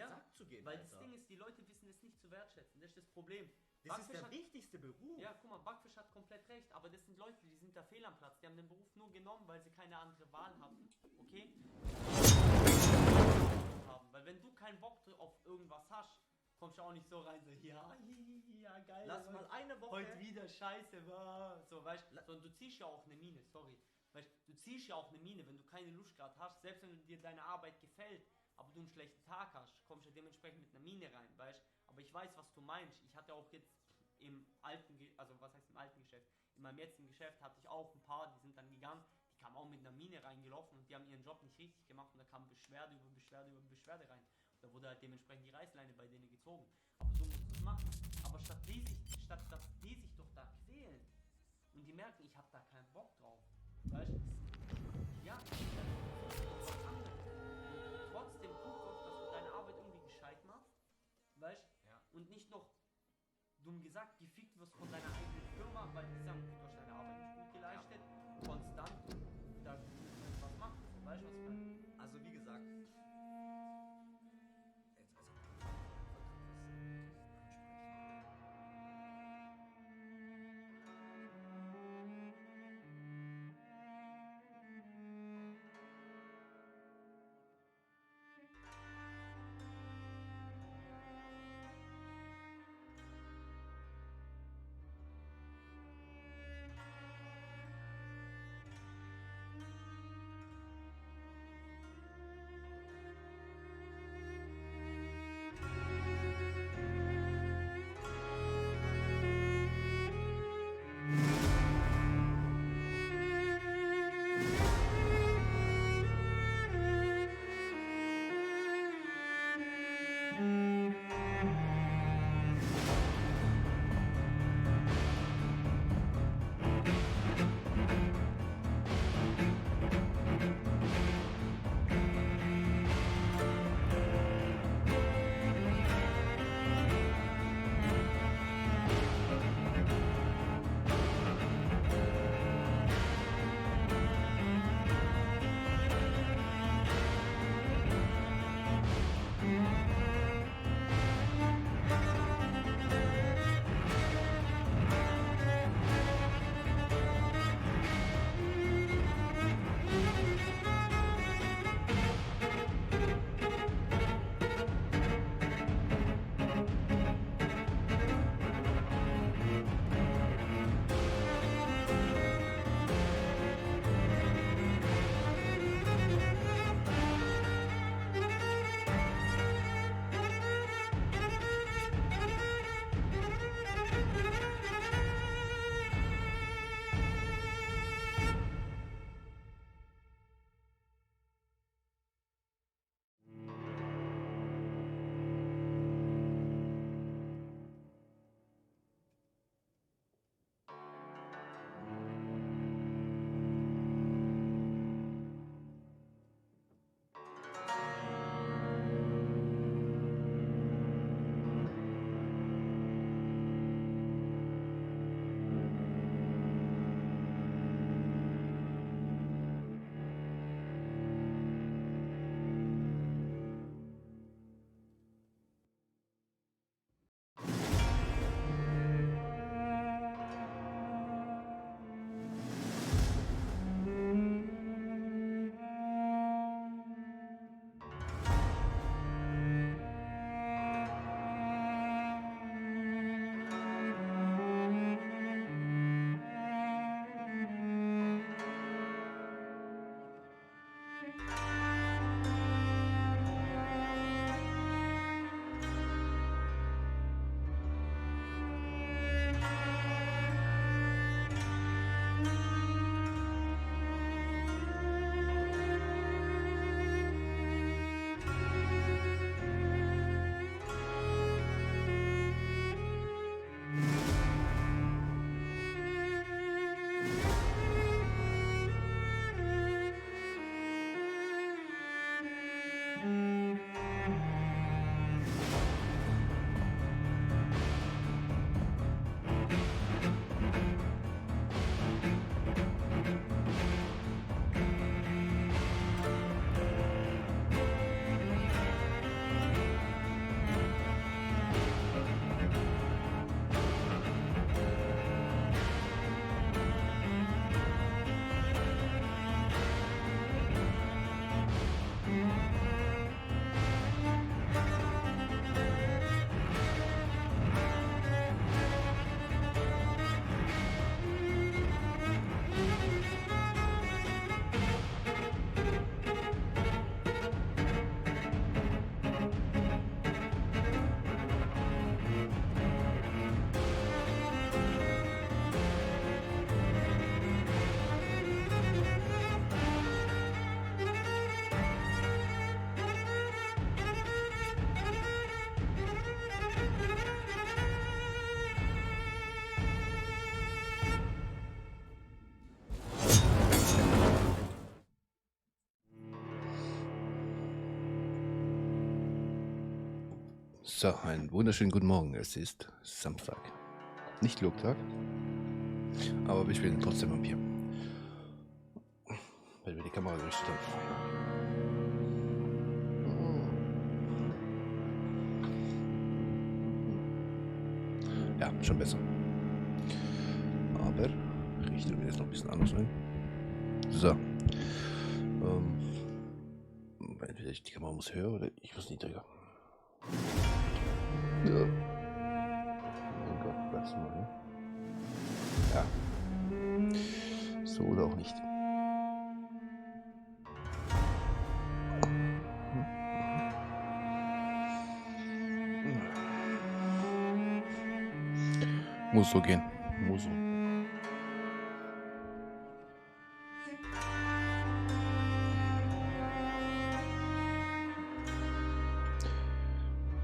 Sack zu gehen. Weil Alter. das Ding ist, die Leute wissen es nicht zu wertschätzen. Das ist das Problem. Das ist der wichtigste Beruf. Ja, guck mal, Backfisch hat komplett recht, aber das sind Leute, die sind da fehl am Platz. Die haben den Beruf nur genommen, weil sie keine andere Wahl hatten. Okay? Weil wenn du keinen Bock auf irgendwas hast, kommst du auch nicht so rein, so, ja, geil. Lass mal eine Woche. Heute wieder scheiße war. So, weißt du, sondern du ziehst ja auch eine Mine, sorry. Weißt du, ziehst ja auch eine Mine, wenn du keine Lust gerade hast, selbst wenn dir deine Arbeit gefällt, aber du einen schlechten Tag hast, kommst du dementsprechend mit einer Mine rein, weißt du. Aber ich weiß, was du meinst. Ich hatte auch jetzt im alten, also was heißt im alten Geschäft, in meinem jetzigen Geschäft hatte ich auch ein paar, die sind dann gegangen, die kamen auch mit einer Mine reingelaufen und die haben ihren Job nicht richtig gemacht und da kam Beschwerde über Beschwerde über Beschwerde rein. Und da wurde halt dementsprechend die Reißleine bei denen gezogen. Aber so musst du es machen. Aber statt dass die sich doch da quälen und die merken, ich habe da keinen Bock drauf, weißt du, ja, was anderes. Und trotzdem guck doch, dass du deine Arbeit irgendwie gescheit machst, weißt du, Ja. und nicht noch dumm gesagt, gefickt wirst von deiner eigenen Firma, weil die sagen, du hast deine Arbeit nicht gut geleistet, konstant, da was machen, weißt du, was ich meine? Also wie gesagt, So, einen wunderschönen guten Morgen. Es ist Samstag. Nicht Lobtag, aber wir spielen trotzdem Vampyr. Weil wir die Kamera gerichtet haben. Ja, schon besser. Aber richten wir jetzt noch ein bisschen anders ein. So. Entweder die Kamera muss höher oder ich muss niedriger. Ja. Mein Gott, bleibst du mal, ne? Ja. So oder auch nicht. Muss so gehen. Muss so.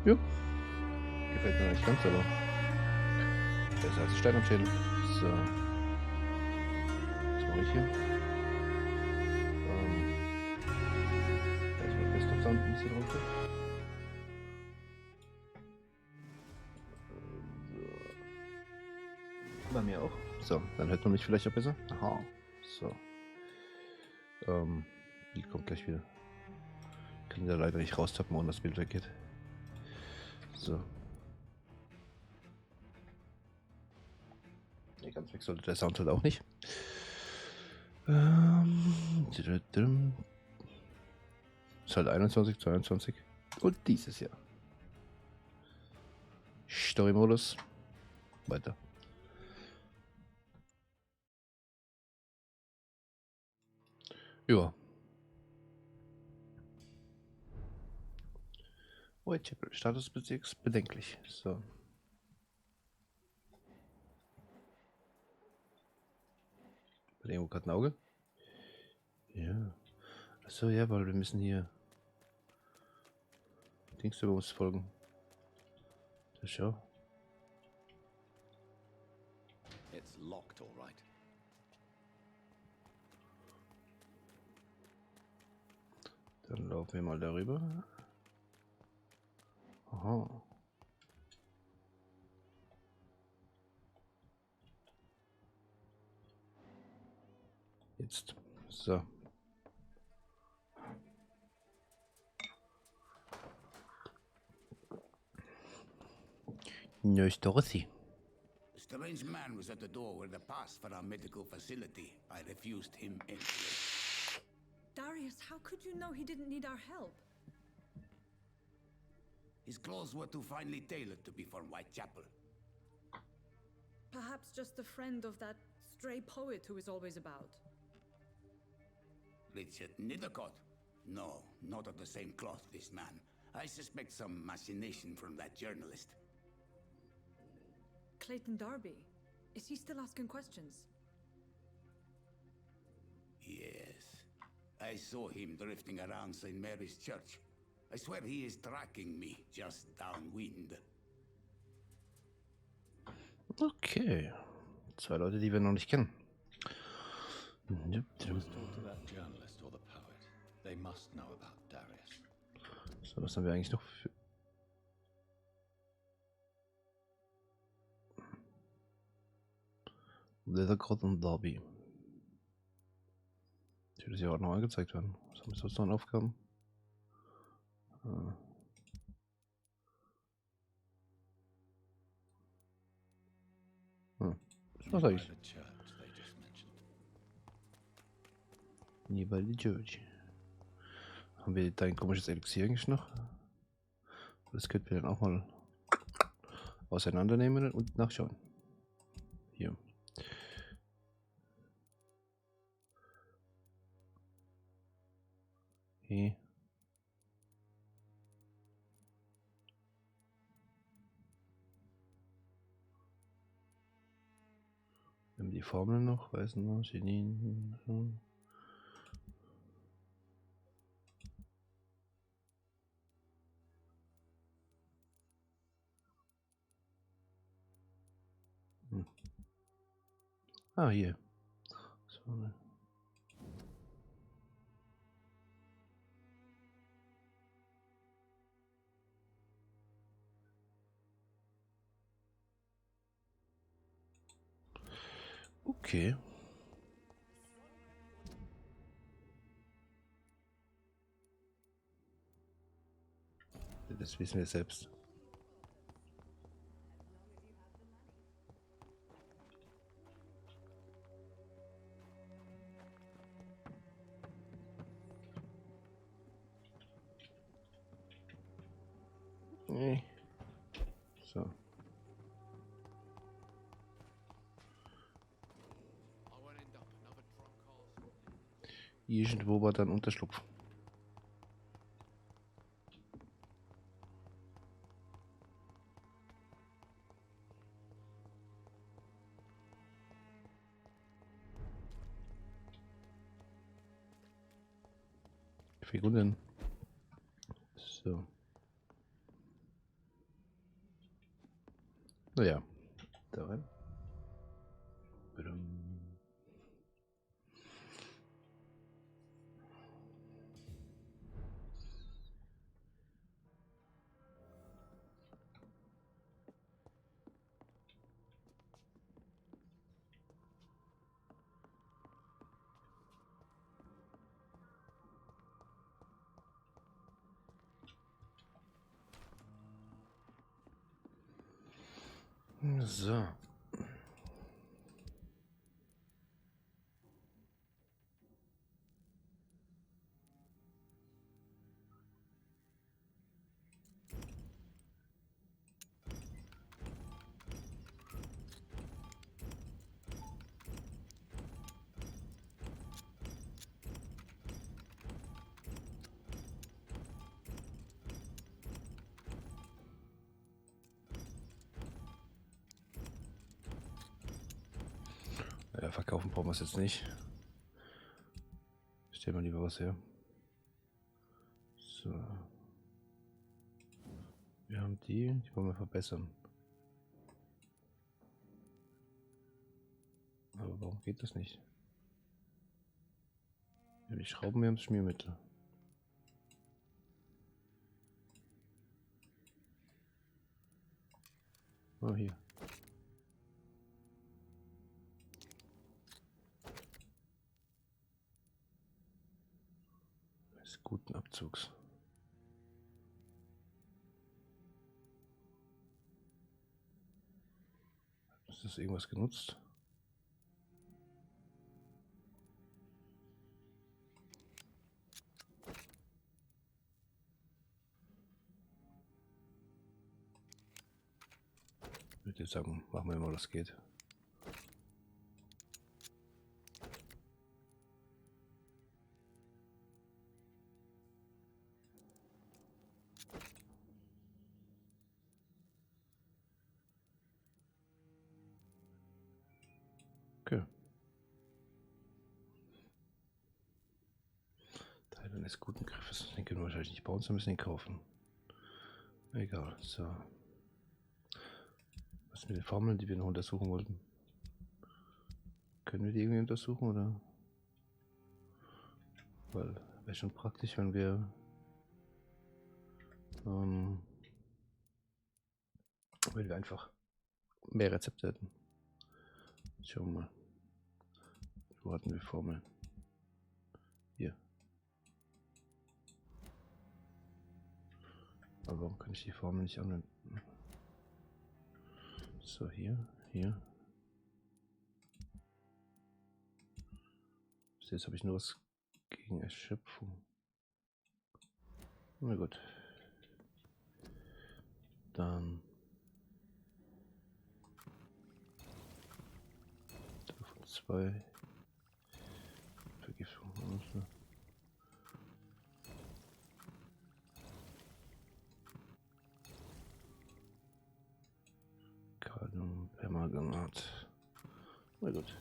Ja. Gefällt mir nicht ganz, aber besser als Stein am Schädel. So. Was mache ich hier? Da ist mein Desktop-Sound ein bisschen runter. Bei mir auch. So, dann hört man mich vielleicht auch besser. Aha. So. Bild kommt gleich wieder. Ich kann da leider nicht raustappen, ohne das Bild weggeht. So. Nee, ganz weg sollte der Sound halt auch nicht. Ist halt 21, 22. Und dieses Jahr. Story-Modus. Weiter. Ja. Whitechapel, Statusbezirks bedenklich. So. Hat irgendwo gerade ein Auge? Ja. Achso, ja, weil wir müssen hier Dings über uns folgen. Das schau. It's locked, all right. Dann laufen wir mal darüber. Aha. Jetzt. So. Nurse Dorothy. A strange man was at the door with a pass for our medical facility. I refused him entry. Darius, how could you know he didn't need our help? His clothes were too finely tailored to be from Whitechapel. Perhaps just a friend of that stray poet who is always about. Richard Nithercott? No, not of the same cloth, this man. I suspect some machination from that journalist. Clayton Darby. Is he still asking questions? Yes. I saw him drifting around St. Mary's Church. I swear he is tracking me just downwind. Okay. Zwei Leute, die wir noch nicht kennen. Talk to that journalist or the poet. They must know about Darius. So, was haben wir eigentlich noch für... Leathercott und Darby. Ich würde das ja auch noch angezeigt werden. Was haben wir sonst noch an Aufgaben? Was eigentlich? Nearby the church. Haben wir dein komisches Elixier eigentlich noch? Das könnten wir dann auch mal auseinandernehmen und nachschauen. Hier. Okay. Wir haben die Formeln noch, weißen wir, Genin. Ah, hier. So, ne. Okay. Das wissen wir selbst. Nee. So. Irgendwo war dann Unterschlupf. Figuren. So. Naja. Da rein. So. Ja, verkaufen brauchen wir es jetzt nicht. Stellen wir lieber was her. So. Wir haben die wollen wir verbessern. Aber warum geht das nicht? Ja, die Schrauben, wir haben das Schmiermittel. Oh, hier. Des guten Abzugs. Ist das irgendwas genutzt? Ich würde jetzt sagen, machen wir mal, was geht. Okay. Teil eines guten Griffes. Den können wir wahrscheinlich nicht bauen, sondern müssen ihn kaufen. Egal, so. Was mit den Formeln, die wir noch untersuchen wollten? Können wir die irgendwie untersuchen, oder? Weil wäre schon praktisch, wenn wir einfach mehr Rezepte hätten. Schauen wir mal. Wo hatten wir Formeln? Hier. Aber warum kann ich die Formel nicht anwenden? So, hier. Bis jetzt habe ich nur was gegen Erschöpfung. Na gut. Dann davon 2. Vergiftung. Kalium, Permanganat. Na gut.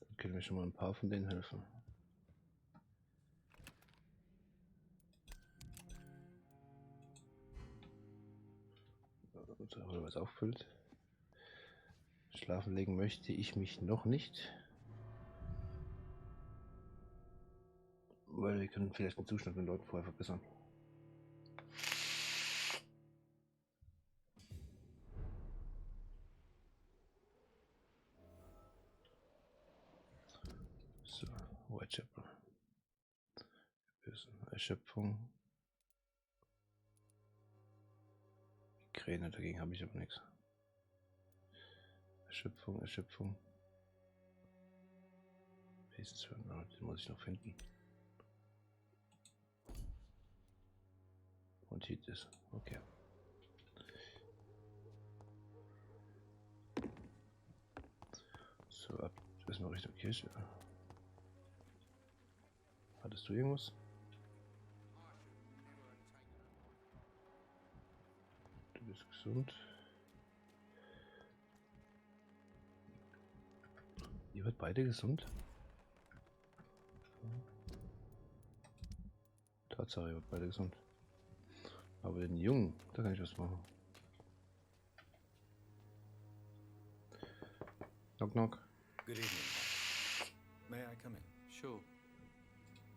Dann können wir schon mal ein paar von denen helfen. So, was auffüllt. Schlafen legen möchte ich mich noch nicht. Weil wir können vielleicht den Zustand mit den Leuten vorher verbessern. Whitechapel. Erschöpfung. Kräne, dagegen habe ich aber nichts. Erschöpfung. Den muss ich noch finden. Und hier ist. Okay. So, ab erstmal Richtung Kirche. Hattest du irgendwas? Du bist gesund. Ihr wird beide gesund? Tatsache, ihr wird beide gesund. Aber den Jungen, da kann ich was machen. Knock, knock. Good evening. May I come in? Sure.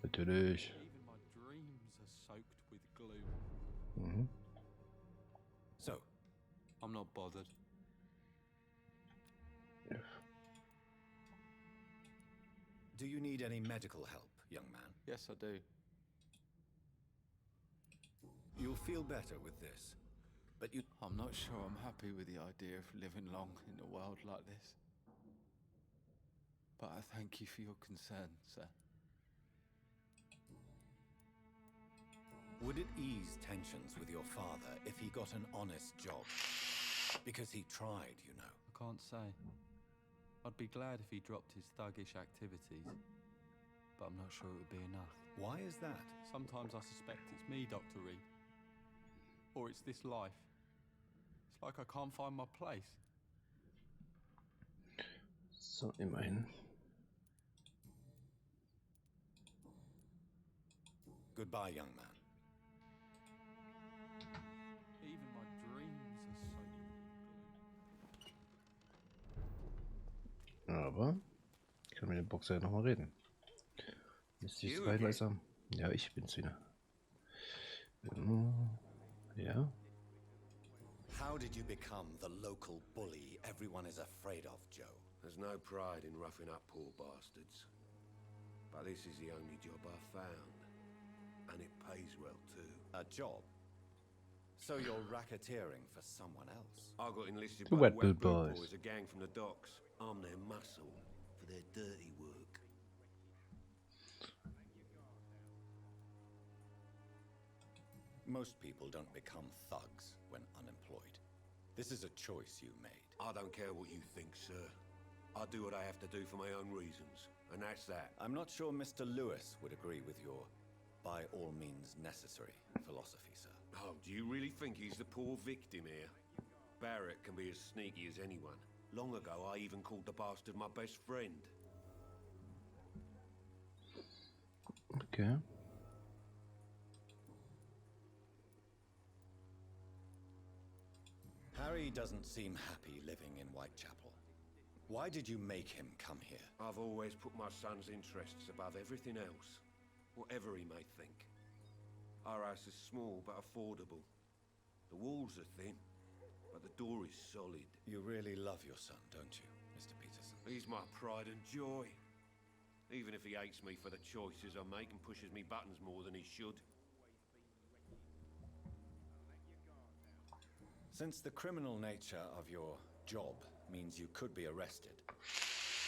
Natürlich. Even my dreams are soaked with gloom. Mhm. So, I'm not bothered. Ja. do you need any medical help, young man? Yes, I do. You'll feel better with this. But you... I'm not sure I'm happy with the idea of living long in a world like this. But I thank you for your concern, sir. Would it ease tensions with your father if he got an honest job? Because he tried, you know. I can't say. I'd be glad if he dropped his thuggish activities. But I'm not sure it would be enough. Why is that? Sometimes I suspect it's me, Dr. Reed. Or it's this life. It's like I can't find my place. So, immerhin. Goodbye, young man. Even my dreams are soaked. Aber ich kann mit dem Boxer ja nochmal reden. Ist die zwei langsam? Ja, ich bin's wieder. Ja. How did you become the local bully everyone is afraid of, Joe? There's no pride in roughing up poor bastards. But this is the only job I've found. And it pays well too. A job? So you're racketeering for someone else? I got enlisted The by Wet the Boot Wet Boot Boys. Boys, a gang from the docks. I'm their muscle for their dirty work. Most people don't become thugs when unemployed. This is a choice you made. I don't care what you think, sir. I do what I have to do for my own reasons. And that's that. I'm not sure Mr. Lewis would agree with your by all means necessary philosophy, sir. Oh, do you really think he's the poor victim here? Barrett can be as sneaky as anyone. Long ago, I even called the bastard my best friend. Okay. Harry doesn't seem happy living in Whitechapel. Why did you make him come here? I've always put my son's interests above everything else, whatever he may think. Our house is small but affordable. The walls are thin, but the door is solid. You really love your son, don't you, Mr. Peterson? He's my pride and joy. Even if he hates me for the choices I make and pushes me buttons more than he should. Since the criminal nature of your job means you could be arrested,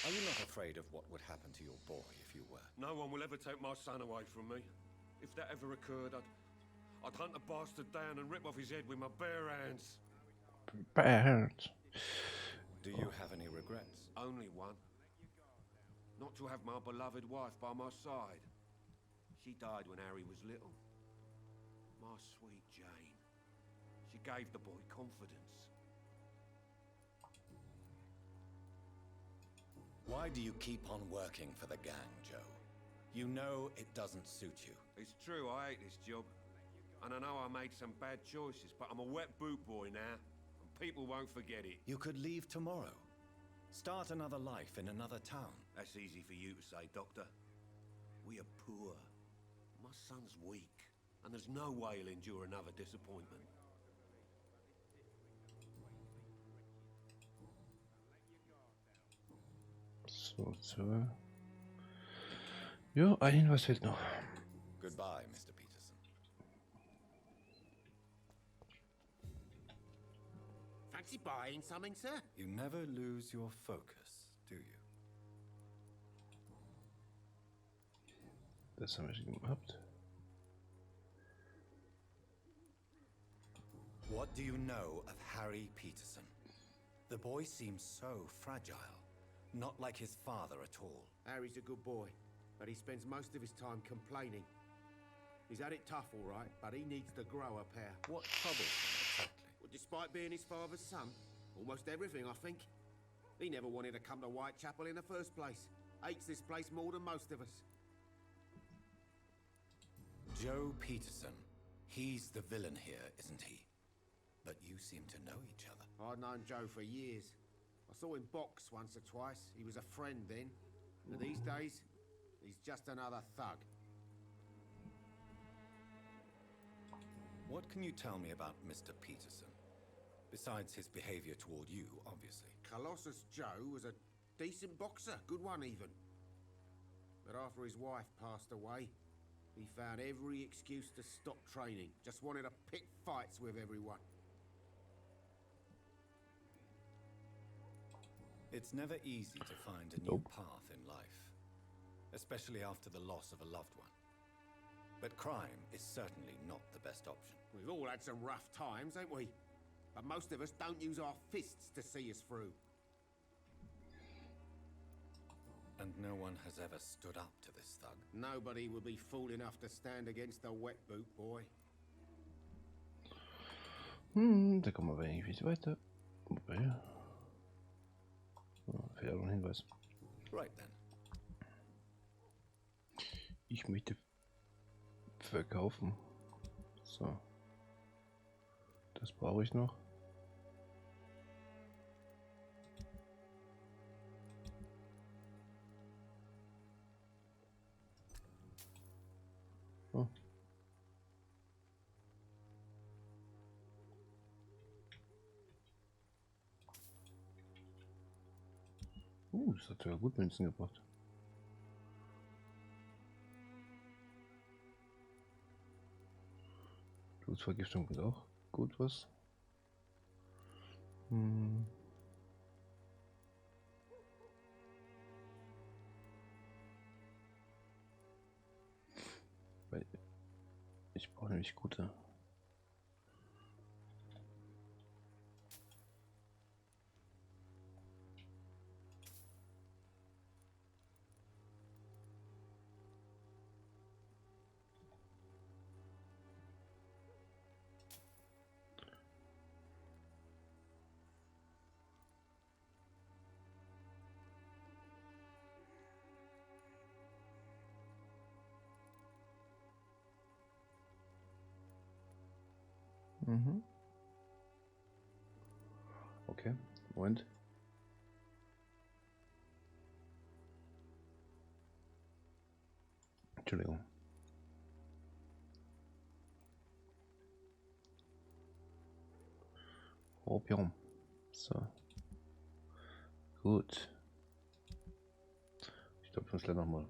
are you not afraid of what would happen to your boy if you were? No one will ever take my son away from me. If that ever occurred, I'd hunt the bastard down and rip off his head with my bare hands. Bare hands. Do you have any regrets? Only one. Not to have my beloved wife by my side. She died when Harry was little. My sweet Jane. She gave the boy confidence. Why do you keep on working for the gang, Joe? You know it doesn't suit you. It's true, I hate this job. And I know I made some bad choices, but I'm a wet boot boy now. And people won't forget it. You could leave tomorrow. Start another life in another town. That's easy for you to say, Doctor. We are poor. My son's weak. And there's no way he'll endure another disappointment. So, zur Ja, ein Hinweis fehlt noch. Goodbye, Mr. Peterson. Fancy buying something, sir? You never lose your focus, do you? Das haben wir schon gehabt. What do you know of Harry Peterson? The boy seems so fragile, not like his father at all. Harry's a good boy, but he spends most of his time complaining. He's had it tough, all right, but he needs to grow a pair. What troubles him exactly? Well, despite being his father's son, almost everything, I think. He never wanted to come to Whitechapel in the first place. Hates this place more than most of us. Joe Peterson. He's the villain here, isn't he? But you seem to know each other. I've known Joe for years. I saw him box once or twice. He was a friend then. And these days, he's just another thug. What can you tell me about Mr. Peterson? Besides his behavior toward you, obviously. Colossus Joe was a decent boxer, good one even. But after his wife passed away, he found every excuse to stop training. Just wanted to pick fights with everyone. It's never easy to find a new path in life, especially after the loss of a loved one. But crime is certainly not the best option. We've all had some rough times, ain't we? But most of us don't use our fists to see us through. And no one has ever stood up to this thug. Nobody will be fool enough to stand against a wet boot boy. Da kommen wir eigentlich nicht weiter. Wobei. Fehlt noch ein Hinweis. Right then. Ich möchte verkaufen. So. Das brauche ich noch. Oh. Das hat sogar gut Münzen gebracht. Blutvergiftung bringt auch gut was. Weil ich brauche nämlich gute. Okay, Moment. Entschuldigung. Opium. So. Gut. Ich glaube, ich muss gleich nochmal.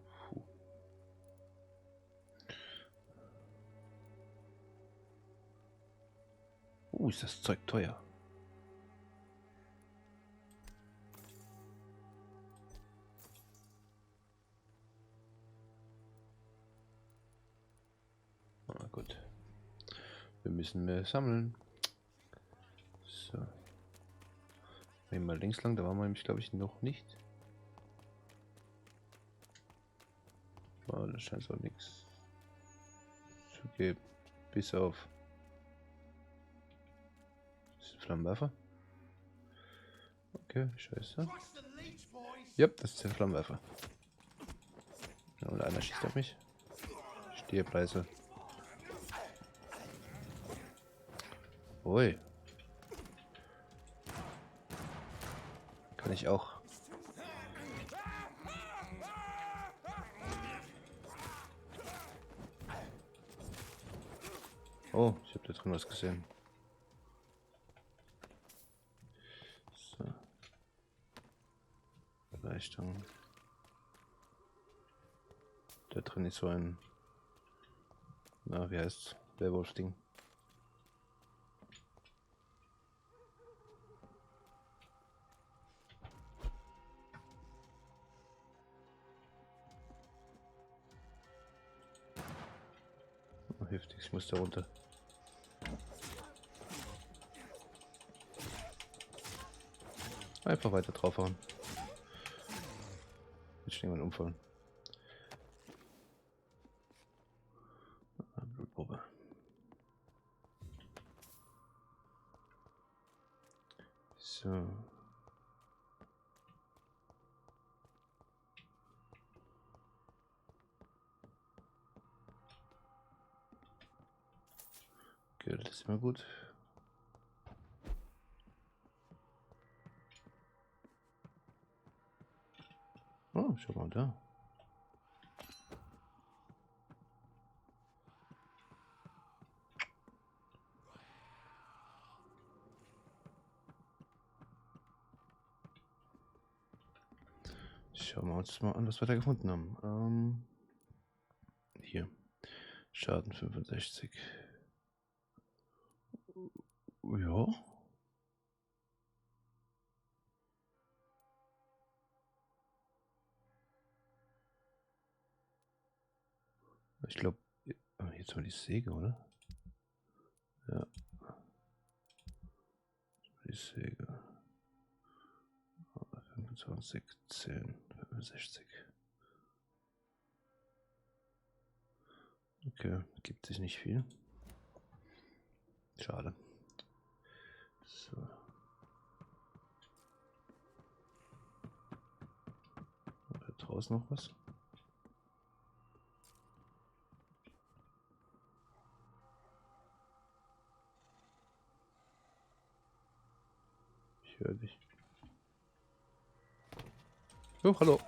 Ist das Zeug teuer. Ah, gut. Wir müssen mehr sammeln. So. Gehen wir mal links lang, da waren wir nämlich, glaube ich, noch nicht. Oh, da scheint es auch nichts zu geben. Bis auf. Flammenwerfer. Okay, scheiße. Ja, das ist der Flammenwerfer. Ja, und einer schießt auf mich. Stierpreise. Ui. Kann ich auch. Oh, ich habe da drin was gesehen. Leistung. Da drin ist so ein... Na, wie heißt's? Werwolf-Ding. Oh, heftig, ich muss da runter. Einfach weiter draufhauen. Wird schon jemand umfallen. Blutprobe. So. Geld ist immer gut. Oh, schau mal da. Schauen wir uns mal an, was wir da gefunden haben. Hier. Schaden 65. Ja. Ich glaube, jetzt mal die Säge, oder? Ja. Die Säge. 25, 10, 65. Okay, gibt sich nicht viel. Schade. So. Da draußen noch was? Ich höre dich. Oh, hallo.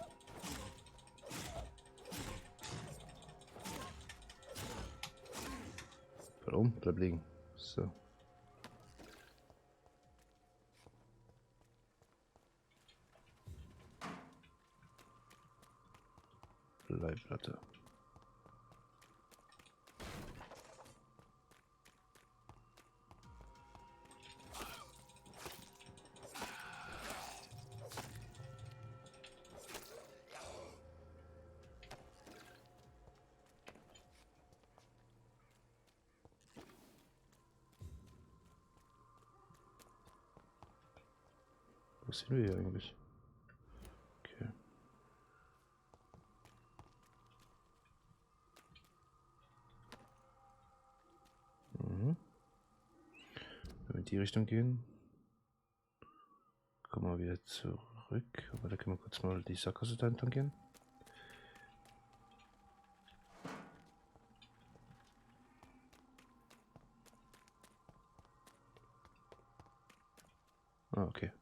Warum? Bleib liegen. So. Bleibplatte. Wo sind wir hier eigentlich? Okay. Mhm. Wenn wir in die Richtung gehen, kommen wir wieder zurück. Aber da können wir kurz mal die Sackgasse da entlang gehen. Ah, okay.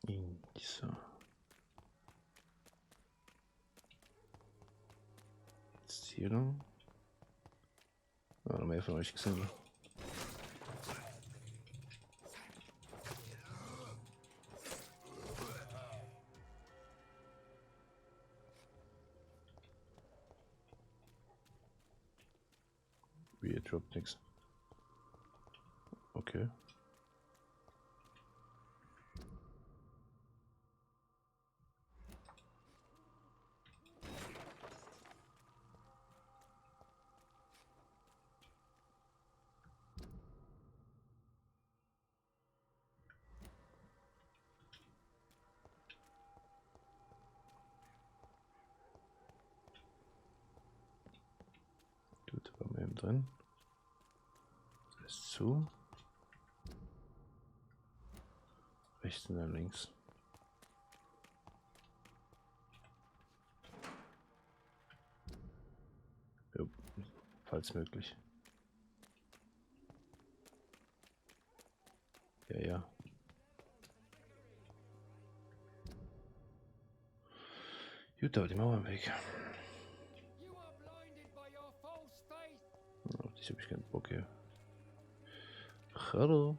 In dieser. Jetzt hier lang. Ah, noch mehr von euch gesehen. Ne? Wie, droppt nix. Okay. Gut, waren wir eben drin. Das ist zu. Rechts und dann links. Jo, falls möglich. Ja, ja. Gut, aber die Mauer im Weg. Auf dich habe ich keinen Bock hier. Hallo.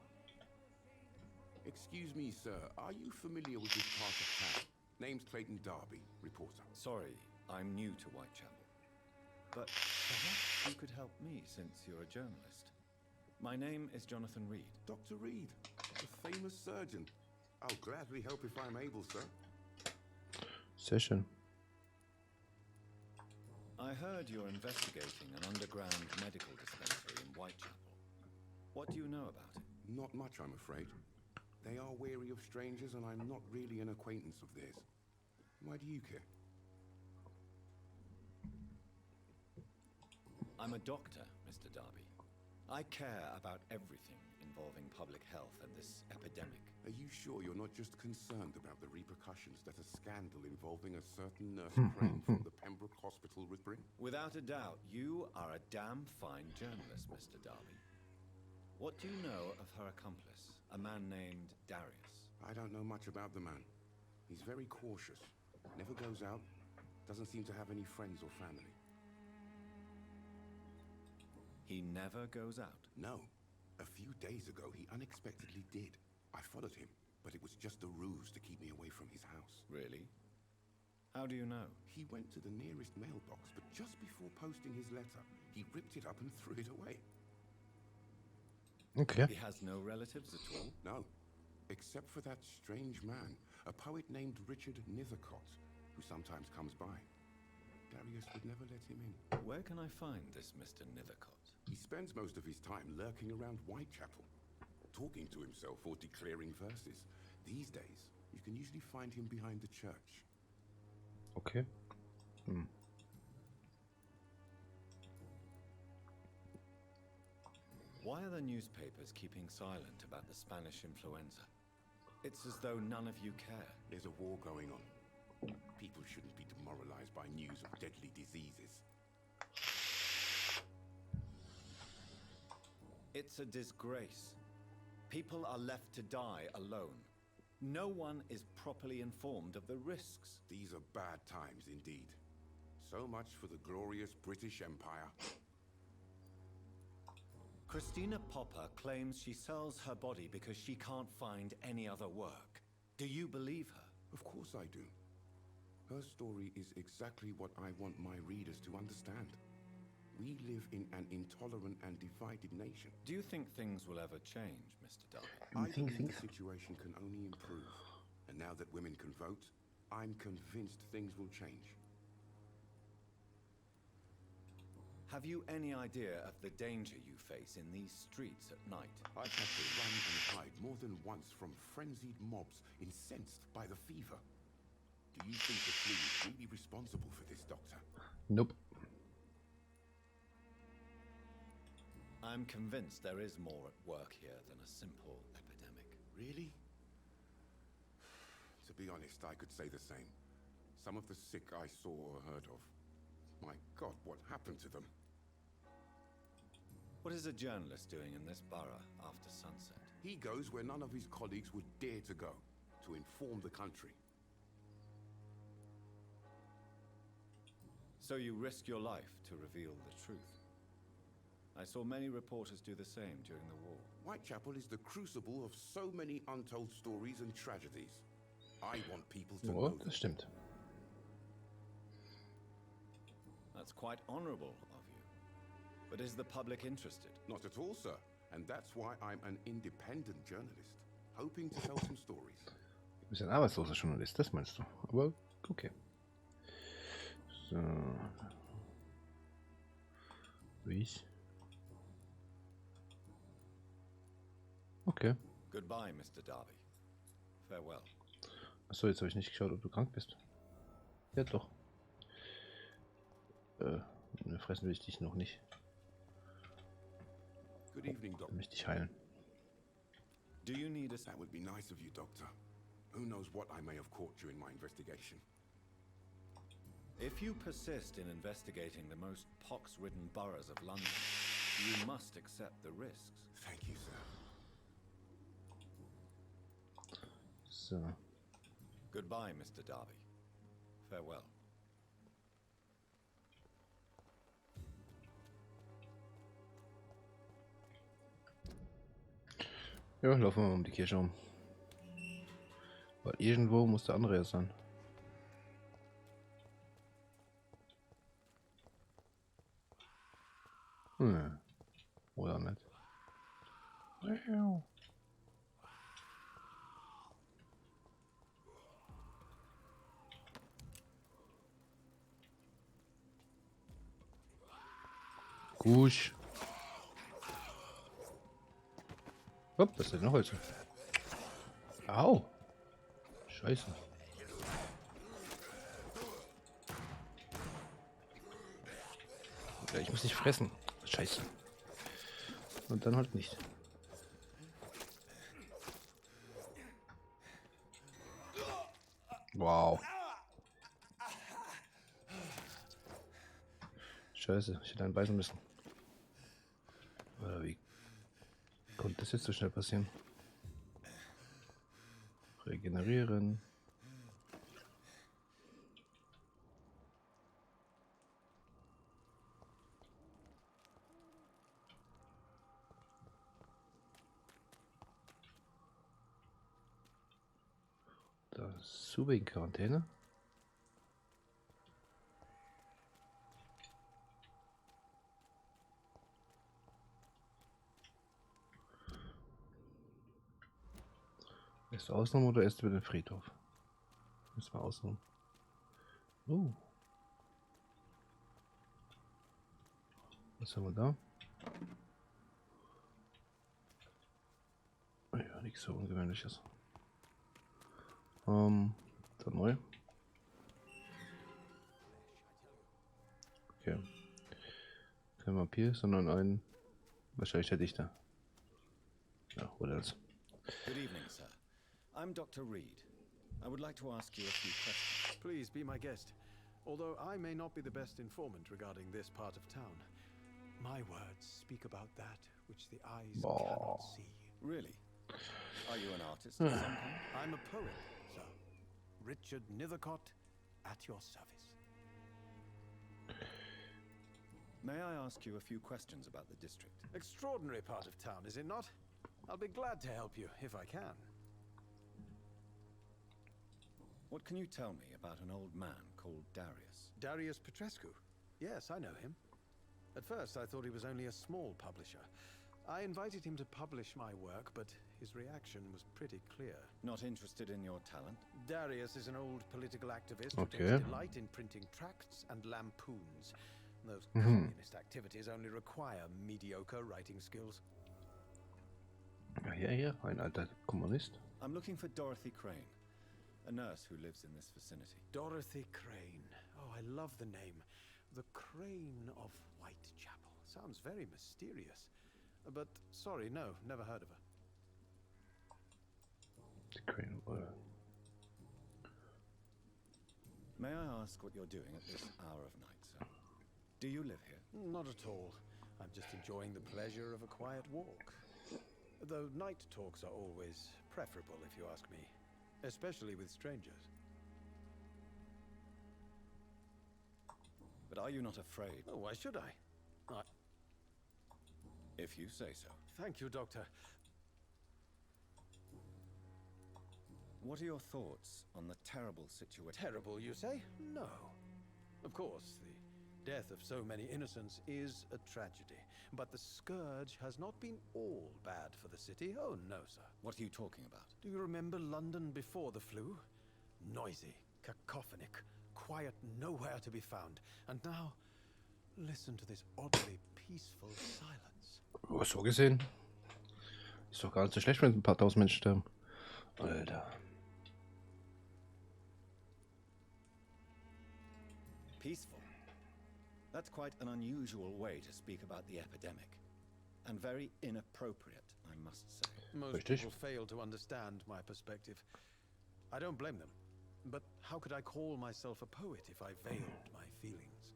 Excuse me, sir. Are you familiar with this part of town? Name's Clayton Darby, reporter. Sorry, I'm new to Whitechapel, but perhaps you could help me since you're a journalist. My name is Jonathan Reed. Dr. Reed, the famous surgeon. I'll gladly help if I'm able, sir. Sehr schön. I heard you're investigating an underground medical dispensary in Whitechapel. What do you know about it? Not much, I'm afraid. They are wary of strangers, and I'm not really an acquaintance of theirs. Why do you care? I'm a doctor, Mr. Darby. I care about everything involving public health and this epidemic. Are you sure you're not just concerned about the repercussions that a scandal involving a certain nurse Crane from the Pembroke Hospital would bring? Without a doubt, you are a damn fine journalist, Mr. Darby. What do you know of her accomplice, a man named Darius? I don't know much about the man. He's very cautious. Never goes out. Doesn't seem to have any friends or family. He never goes out? No. A few days ago, he unexpectedly did. I followed him, but it was just a ruse to keep me away from his house. Really? How do you know? He went to the nearest mailbox, but just before posting his letter, he ripped it up and threw it away. Okay. He has no relatives at all? No, except for that strange man, a poet named Richard Nethercott, who sometimes comes by. Darius would never let him in. Where can I find this Mr. Nethercott? He spends most of his time lurking around Whitechapel, talking to himself or declaring verses. These days, you can usually find him behind the church. Okay. Why are the newspapers keeping silent about the Spanish influenza? It's as though none of you care. There's a war going on. People shouldn't be demoralized by news of deadly diseases. It's a disgrace. People are left to die alone. No one is properly informed of the risks. These are bad times indeed. So much for the glorious British Empire. Christina Popper claims she sells her body because she can't find any other work. Do you believe her? Of course I do. Her story is exactly what I want my readers to understand. We live in an intolerant and divided nation. Do you think things will ever change, Mr. Darby? I think the situation can only improve. And now that women can vote, I'm convinced things will change. Have you any idea of the danger you face in these streets at night? I've had to run and hide more than once from frenzied mobs incensed by the fever. Do you think the flu is really responsible for this, Doctor? Nope. I'm convinced there is more at work here than a simple epidemic. Really? To be honest, I could say the same. Some of the sick I saw or heard of. My God, what happened to them? What is a journalist doing in this borough after sunset? He goes where none of his colleagues would dare to go, to inform the country. So you risk your life to reveal the truth. I saw many reporters do the same during the war. Whitechapel is the crucible of so many untold stories and tragedies. I want people to know Oh, das stimmt. That's quite honorable of you. But is the public interested? Not at all, sir. And that's why I'm an independent journalist, hoping to tell some stories. Du bist ein arbeitsloser Journalist, das meinst du. Aber okay. So. Ruhig. Okay. Goodbye, Mr. Darby. Farewell. Achso, jetzt habe ich nicht geschaut, ob du krank bist. Ja, doch. Fressen will ich dich noch nicht. Good evening, Dann Doctor. möchte ich heilen. Do you need a... That would be nice of you, Doctor. Who knows what I may have caught during my investigation. If you persist in investigating the most pox-ridden boroughs of London, you must accept the risks. Thank you, sir. So. Goodbye, Mr. Darby. Farewell. Ja, laufen wir mal um die Kirche rum. Weil irgendwo muss der andere ja sein. Oder nicht. Gusch. Hopp, das ist noch Holz. Au. Scheiße. Ja, ich muss nicht fressen. Scheiße. Und dann halt nicht. Wow. Scheiße, ich hätte einen beißen müssen. Oder wie konnte das jetzt so schnell passieren? Regenerieren. Da ist Sube in Quarantäne. Erst Ausnahme oder erst über den Friedhof? Das war Ausnahme. Was haben wir da? Ja, nichts so Ungewöhnliches. Dann neu. Okay. Kein Vampir, sondern ein wahrscheinlich der Dichter. Ja, oder als. Good evening, sir. I'm Dr. Reed. I would like to ask you a few questions. Please be my guest. Although I may not be the best informant regarding this part of town, my words speak about that which the eyes cannot see. Really? Are you an artist of some kind? I'm a poet, sir. Richard Nethercott, at your service. May I ask you a few questions about the district? Extraordinary part of town, is it not? I'll be glad to help you, if I can. What can you tell me about an old man called Darius? Darius Petrescu? Yes, I know him. At first, I thought he was only a small publisher. I invited him to publish my work, but his reaction was pretty clear. Not interested in your talent? Darius is an old political activist who takes delight in printing tracts and lampoons. Those communist activities only require mediocre writing skills. Ja, ein alter Kommunist. I'm looking for Dorothy Crane, a nurse who lives in this vicinity. Dorothy Crane. Oh, I love the name. The Crane of Whitechapel. Sounds very mysterious. But, sorry, no, never heard of her. The Crane of May I ask what you're doing at this hour of night, sir? Do you live here? Not at all. I'm just enjoying the pleasure of a quiet walk. Though night talks are always preferable, if you ask me. Especially with strangers. But are you not afraid? Oh, why should I? If you say so. Thank you, Doctor. What are your thoughts on the terrible situation? Terrible, you say? No. Of course, the death of so many innocents is a tragedy. But the scourge has not been all bad for the city. Oh, no, sir. What are you talking about? Do you remember London before the flu? Noisy, cacophonic, quiet nowhere to be found. And now, listen to this oddly peaceful silence. Oh, so gesehen. Ist doch gar nicht so schlecht, wenn ein paar tausend Menschen sterben. Alter. Peaceful. That's quite an unusual way to speak about the epidemic. And very inappropriate, I must say. Most people fail to understand my perspective. I don't blame them. But how could I call myself a poet if I veiled my feelings?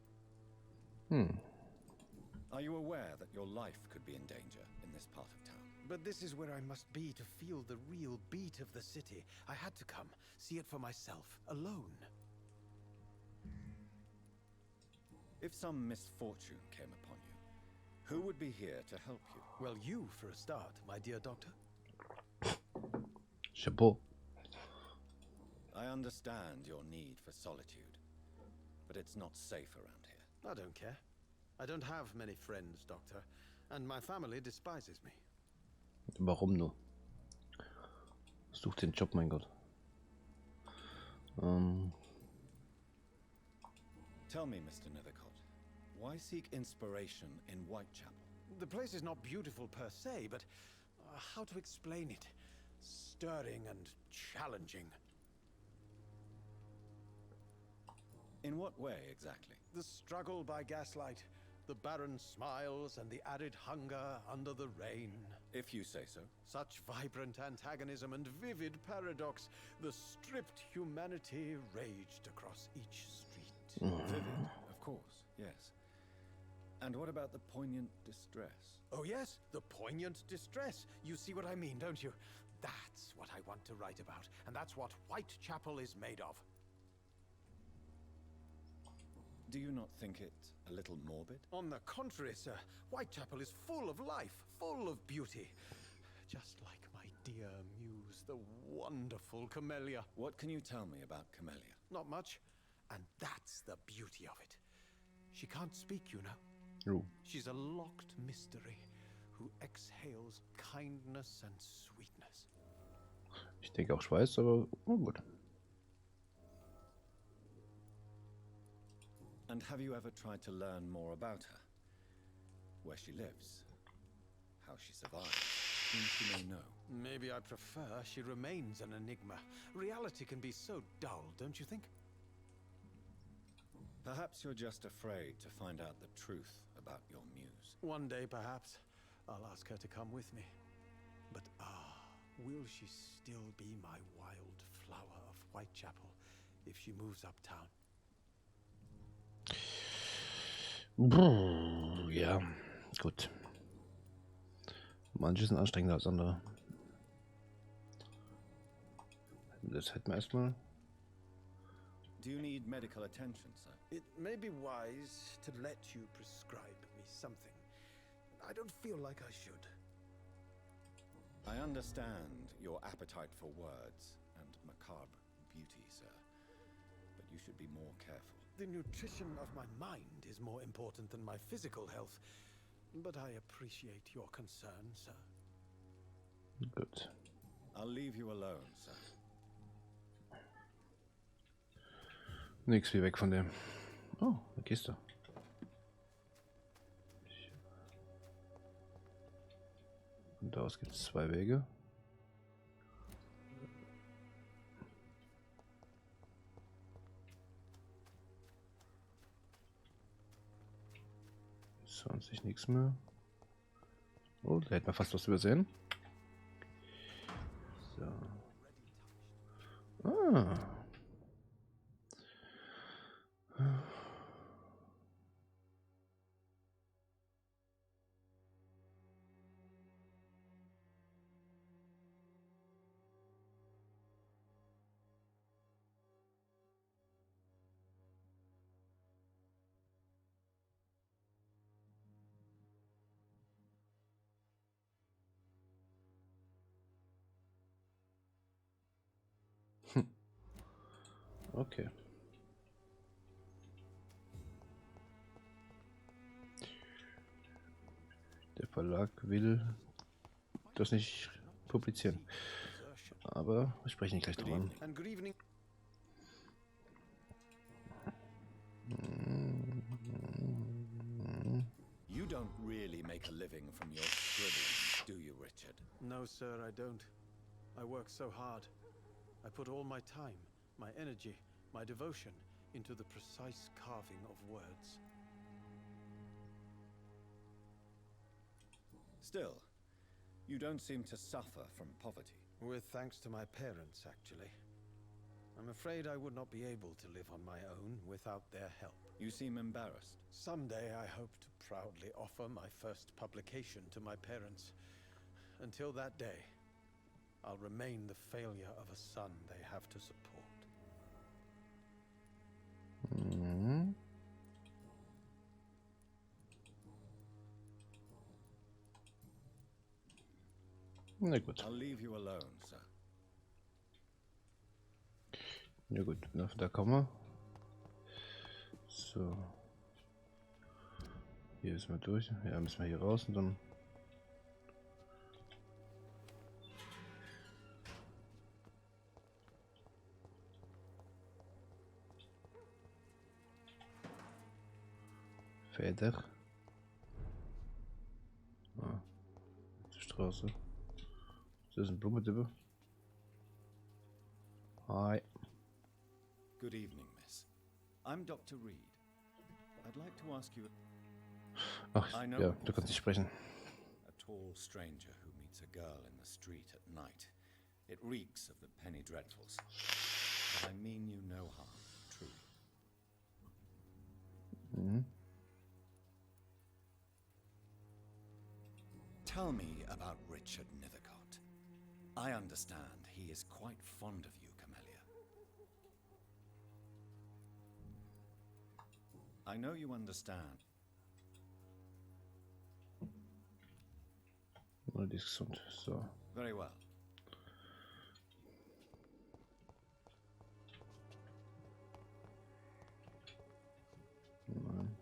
Are you aware that your life could be in danger in this part of town? But this is where I must be to feel the real beat of the city. I had to come, see it for myself, alone. If some misfortune came upon you, who would be here to help you? Well, you for a start, my dear doctor. Chapeau. I understand your need for solitude, but it's not safe around here. I don't care. I don't have many friends, Doctor, and my family despises me. Warum nur? Such den Job, mein Gott. Tell me, Mr. Nethercott, why seek inspiration in Whitechapel? The place is not beautiful per se, but how to explain it? Stirring and challenging. In what way, exactly? The struggle by gaslight, the barren smiles and the added hunger under the rain. If you say so. Such vibrant antagonism and vivid paradox. The stripped humanity raged across each street. Vivid, of course, yes. And what about the poignant distress? Oh yes, the poignant distress. You see what I mean, don't you? That's what I want to write about, and that's what Whitechapel is made of. Do you not think it a little morbid? On the contrary, sir. Whitechapel is full of life, full of beauty. Just like my dear muse, the wonderful Camellia. What can you tell me about Camellia? Not much. And that's the beauty of it. She can't speak, you know. Oh. She's a locked mystery who exhales kindness and sweetness. Ich denke auch Schweiß, aber gut. And have you ever tried to learn more about her? Where she lives? How she survives? Whom she may know? Maybe I prefer she remains an enigma. Reality can be so dull, don't you think? Perhaps you're just afraid to find out the truth about your muse. One day, perhaps, I'll ask her to come with me. But will she still be my wild flower of Whitechapel if she moves uptown? Ja, gut. Manche sind anstrengender als andere. Das hätten wir erstmal. Do you need medical attention, sir? It may be wise to let you prescribe me something. I don't feel like I should. I understand your appetite for words and macabre beauty, sir. But you should be more careful. The nutrition of my mind is more important than my physical health. But I appreciate your concern, sir. Gut. I'll leave you alone, sir. Nix wie weg von dem. Oh, eine Kiste. Und daraus gibt es 2 Wege. Sonst nichts mehr. Oh, da hätten wir fast was übersehen. So. Ah. Okay. Der Verlag will das nicht publizieren. Aber wir sprechen nicht gleich drüber an. You don't really make a living from your scribbling, do you, Richard? No, sir, I don't. I work so hard. I put all my time, my energy, my devotion into the precise carving of words. Still, you don't seem to suffer from poverty. With thanks to my parents, actually. I'm afraid I would not be able to live on my own without their help. You seem embarrassed. Someday I hope to proudly offer my first publication to my parents. Until that day, I'll remain the failure of a son they have to support. Mhm. Na gut. I'll leave you alone, sir. Ja gut, da kommen wir. So. Hier ist mal durch. Ja, müssen wir hier raus und dann. Feder. Ah, die Straße. Das ist ein Blumendippe. Hi. Good evening, miss. I'm Dr. Reed. I'd like to ask you... Ach, ja, du kannst nicht sprechen. A tall stranger who meets a girl in the street at night. It reeks of the penny dreadfuls. But I mean you no harm, truly. Mhm. Tell me about Richard Nethercott. I understand he is quite fond of you, Camellia. I know you understand. Oh, die ist gesund. So. Very well. Nein.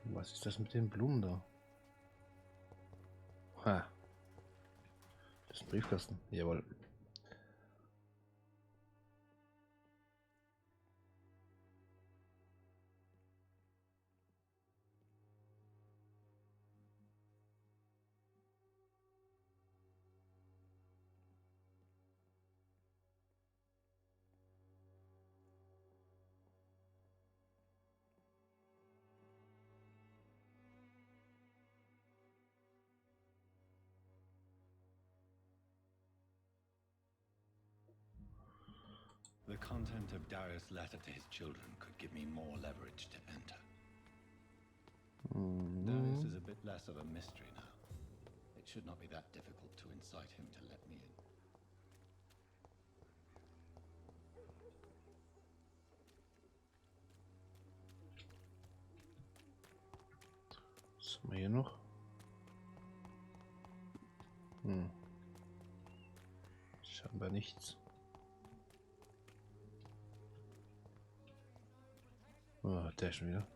Was ist das mit den Blumen da? Ha. Das ist ein Briefkasten. Jawohl. The content of Darius' letter to his children could give me more leverage to enter. Darius is a bit less of a mystery now. It should not be that difficult to incite him to let me in. Was haben wir hier noch? Scheinbar nichts. Oh, der schon wieder.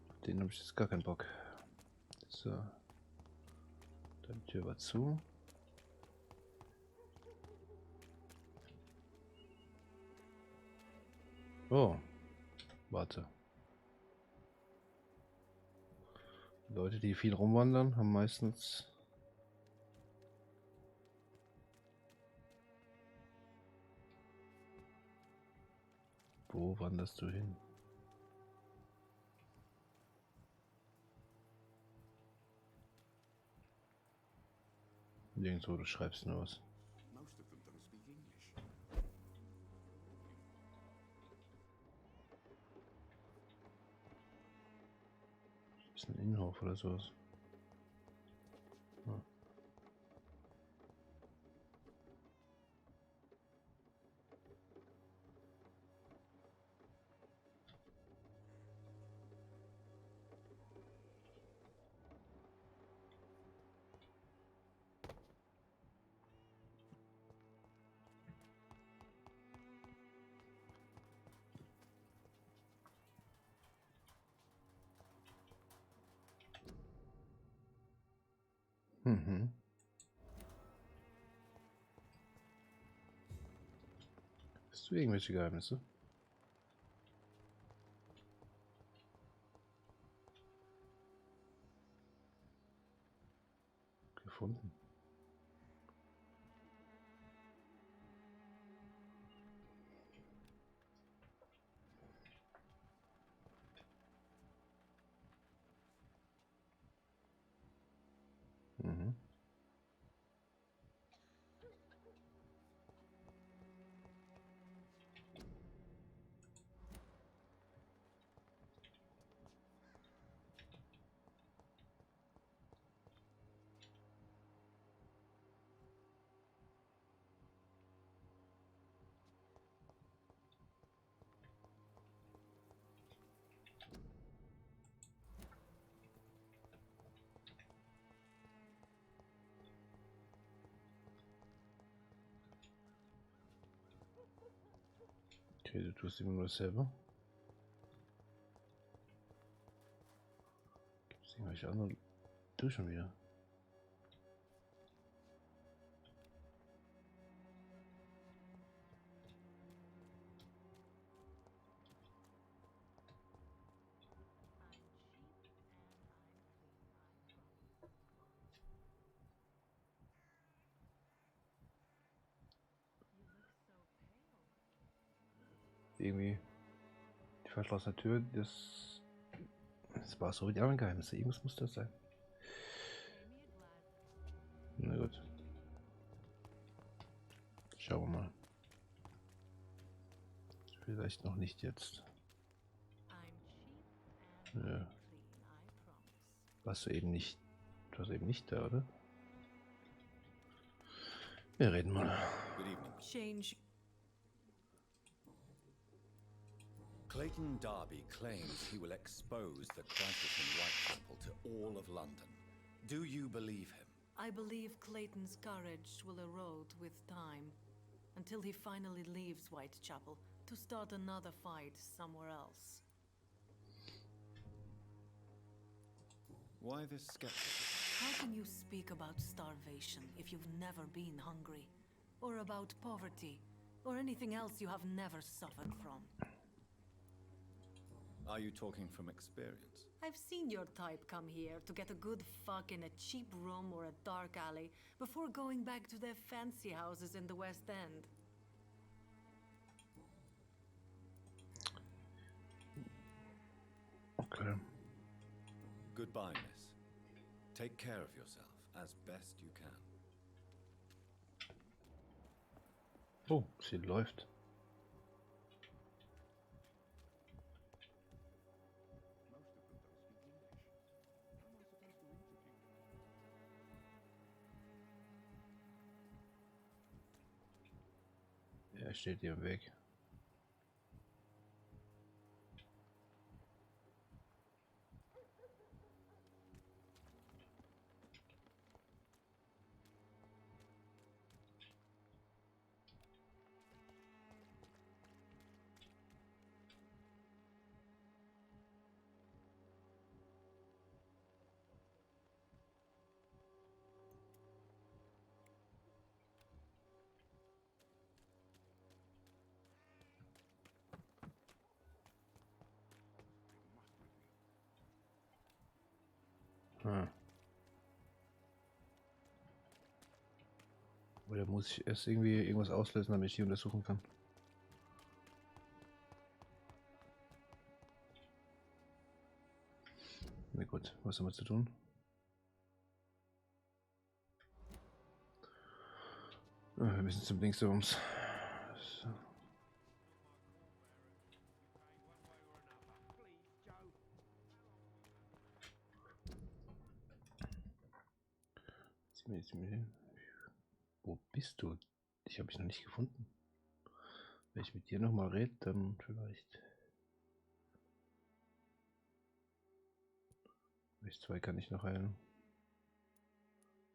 Auf den habe ich jetzt gar keinen Bock. So. Dann die Tür war zu. Oh. Warte. Leute, die viel rumwandern, haben meistens... Wo wanderst du hin? Nirgendwo, du schreibst nur was. Most of them don't speak English. Ist ein Innenhof oder sowas. Ja. Mhm. Hast du irgendwelche Geheimnisse? Gefunden. Mhm. Okay, du tust immer nur dasselbe. Gibt es irgendwelche anderen? Du schon wieder. Irgendwie die verschlossene Tür, das war so wie die anderen Geheimnisse. Irgendwas muss das sein. Na gut. Schauen wir mal. Vielleicht noch nicht jetzt. Ja. Warst du eben nicht. Du warst eben nicht da, oder? Wir reden mal. Change. Clayton Darby claims he will expose the crisis in Whitechapel to all of London. Do you believe him? I believe Clayton's courage will erode with time, until he finally leaves Whitechapel to start another fight somewhere else. Why this skepticism? How can you speak about starvation if you've never been hungry? Or about poverty? Or anything else you have never suffered from? Are you talking from experience? I've seen your type come here to get a good fuck in a cheap room or a dark alley before going back to their fancy houses in the West End. Okay. Goodbye, miss. Take care of yourself as best you can. Oh, sie läuft. Er steht ihr im Weg. Hm. Oder muss ich erst irgendwie irgendwas auslösen, damit ich die untersuchen kann? Na gut, was haben wir zu tun? Wir müssen zum Dingsbums. So. Wo bist du? Ich habe dich noch nicht gefunden. Wenn ich mit dir noch mal rede, dann vielleicht. Welche zwei kann ich noch heilen?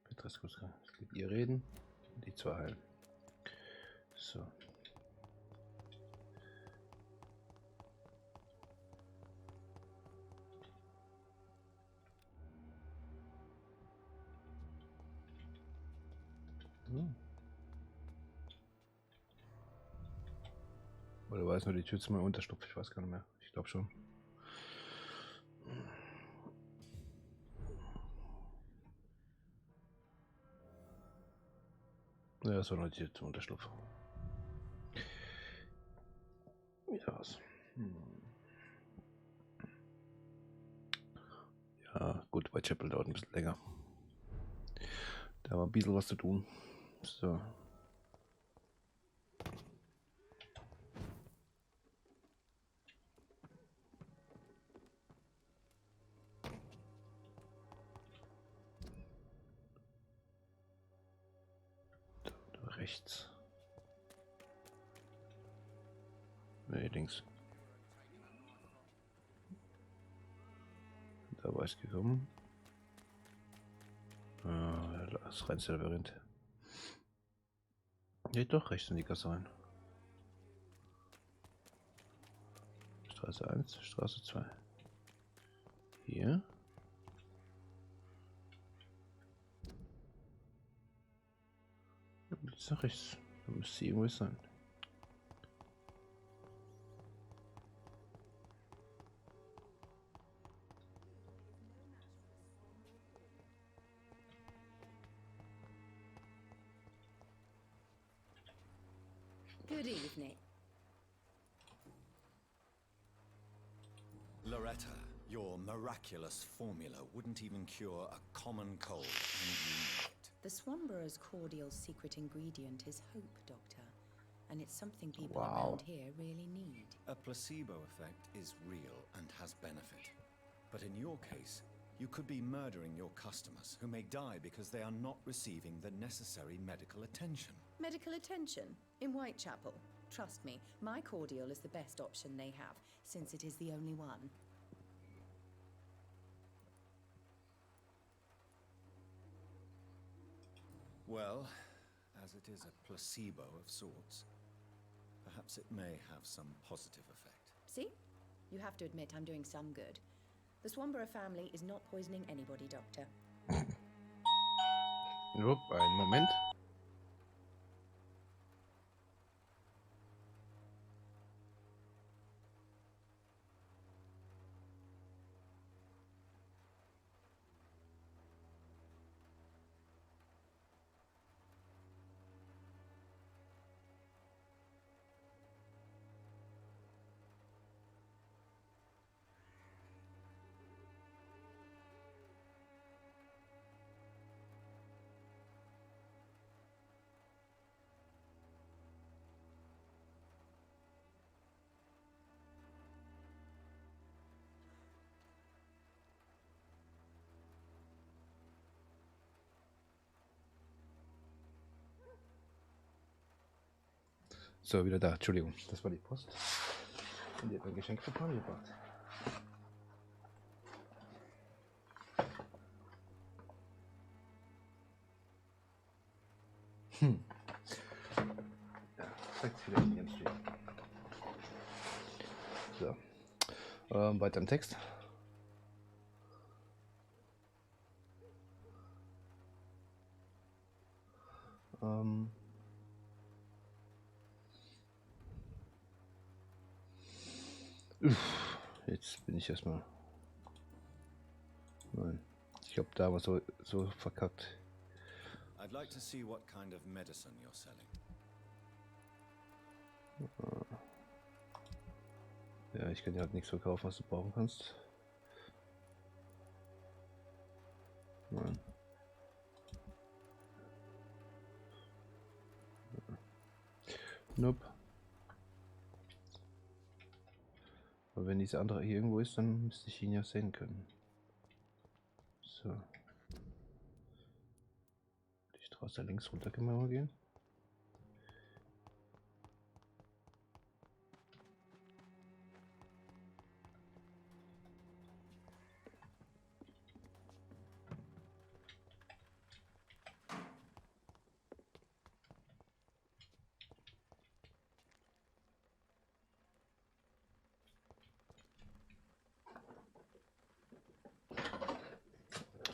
Petraskus kann mit ihr reden. Die zwei heilen. So. Oder war es nur die Tür zu meinem Unterschlupf? Ich weiß gar nicht mehr. Ich glaube schon. Ja, es war nur die Tür zum Unterschlupf. Wieder was. Ja, gut, bei Chapel dauert ein bisschen länger. Da war ein bisschen was zu tun. So. Da rechts. Nee, links. Da war ich gekommen. Das reinste Labyrinth. Ja, doch, rechts in die Gasse rein. Straße 1, Straße 2. Hier. Jetzt nach rechts. Da müsste sie irgendwo sein. Good evening. Loretta, your miraculous formula wouldn't even cure a common cold, and you know it. The Swanborough's cordial secret ingredient is hope, Doctor. And it's something people Wow. around here really need. A placebo effect is real and has benefit. But in your case, you could be murdering your customers who may die because they are not receiving the necessary medical attention. Medical attention? In Whitechapel? Trust me, my cordial is the best option they have, since it is the only one. Well, as it is a placebo of sorts, perhaps it may have some positive effect. See? You have to admit I'm doing some good. The Swanborough family is not poisoning anybody, Doctor. Jupp, einen Moment. So, wieder da. Entschuldigung, das war die Post. Und die hat ein Geschenk für Paul gebracht. Ja, zeigt sich wieder nicht ganz stehen. So. Weiter im Text. Jetzt bin ich erstmal. Nein. Ich glaube, da war so verkackt. I'd like to see what kind of medicine you're selling. Ja, ich kann dir halt nichts verkaufen, was du brauchen kannst. Nein. Nope. Aber wenn diese andere hier irgendwo ist, dann müsste ich ihn ja sehen können. So. Die Straße links runter können wir mal gehen.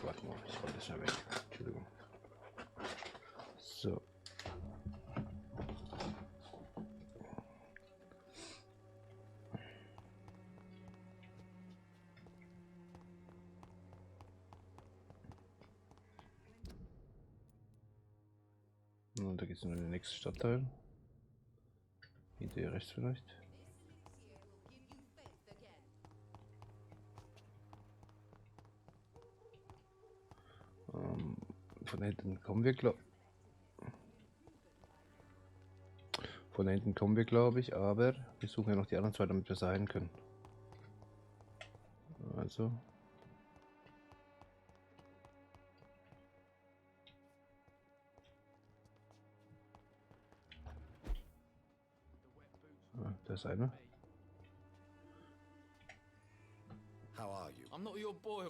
Warte mal, ich wollte das ja weg. Entschuldigung. So. Und da geht es in den nächsten Stadtteil. Hinter ihr rechts vielleicht. Von hinten kommen wir, glaube ich, aber wir suchen ja noch die anderen zwei, damit wir sein können. Also. Ah, da ist einer. How are you? I'm not your boy.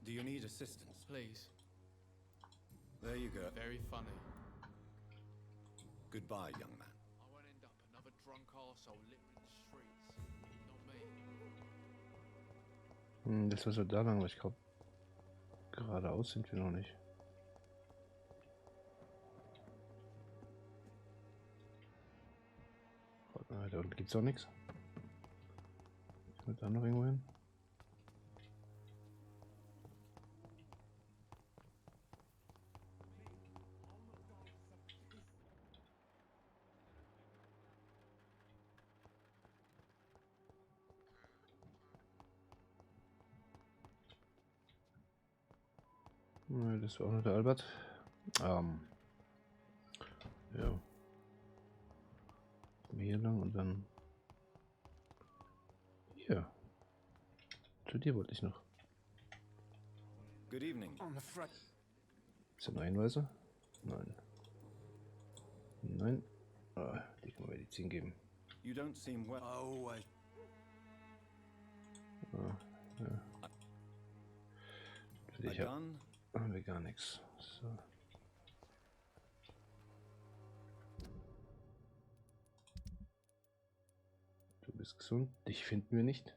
Do you need assistance? Please. There you go. Very funny. Goodbye, young man. I won't end up another drunk arsehole littering the streets. Not me. Das war so da lang, aber ich glaube, geradeaus sind wir noch nicht. Da unten gibt's auch nichts. Da noch irgendwo hin? Das war auch nur der Albert. Ja. Hier lang und dann hier. Zu dir wollte ich noch. Good evening. Sind noch Hinweise? Nein. Nein. Ah, die kann man Medizin geben. You don't seem well. Oh, Ah, ja. Für dich haben wir gar nichts. So. Du bist gesund. Dich finden wir nicht.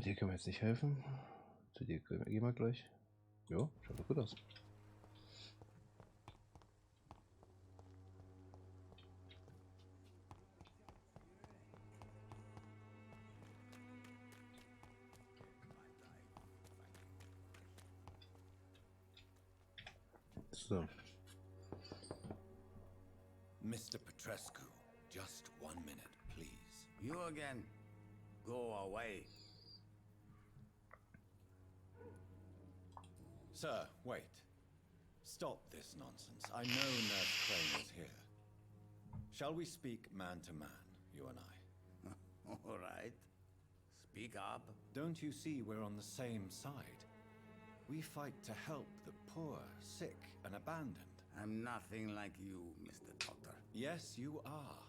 Dir können wir jetzt nicht helfen. Zu dir gehen wir gleich. Jo, schaut doch gut aus. So. Mr. Petrescu, just 1 minute, please. You again? Go away. Sir, wait. Stop this nonsense. I know Nurse Crane is here. Shall we speak man to man, you and I? All right. Speak up. Don't you see we're on the same side? We fight to help the poor, sick, and abandoned. I'm nothing like you, Mr. Doctor. Yes, you are.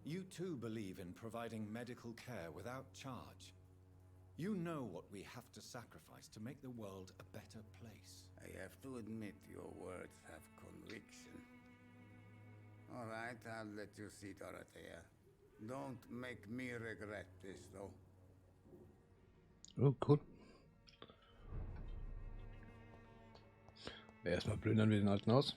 You too believe in providing medical care without charge. You know what we have to sacrifice to make the world a better place. I have to admit your words have conviction. All right, I'll let you see, Dorothea. Don't make me regret this, though. Oh, cool. Erstmal plündern wir den alten aus.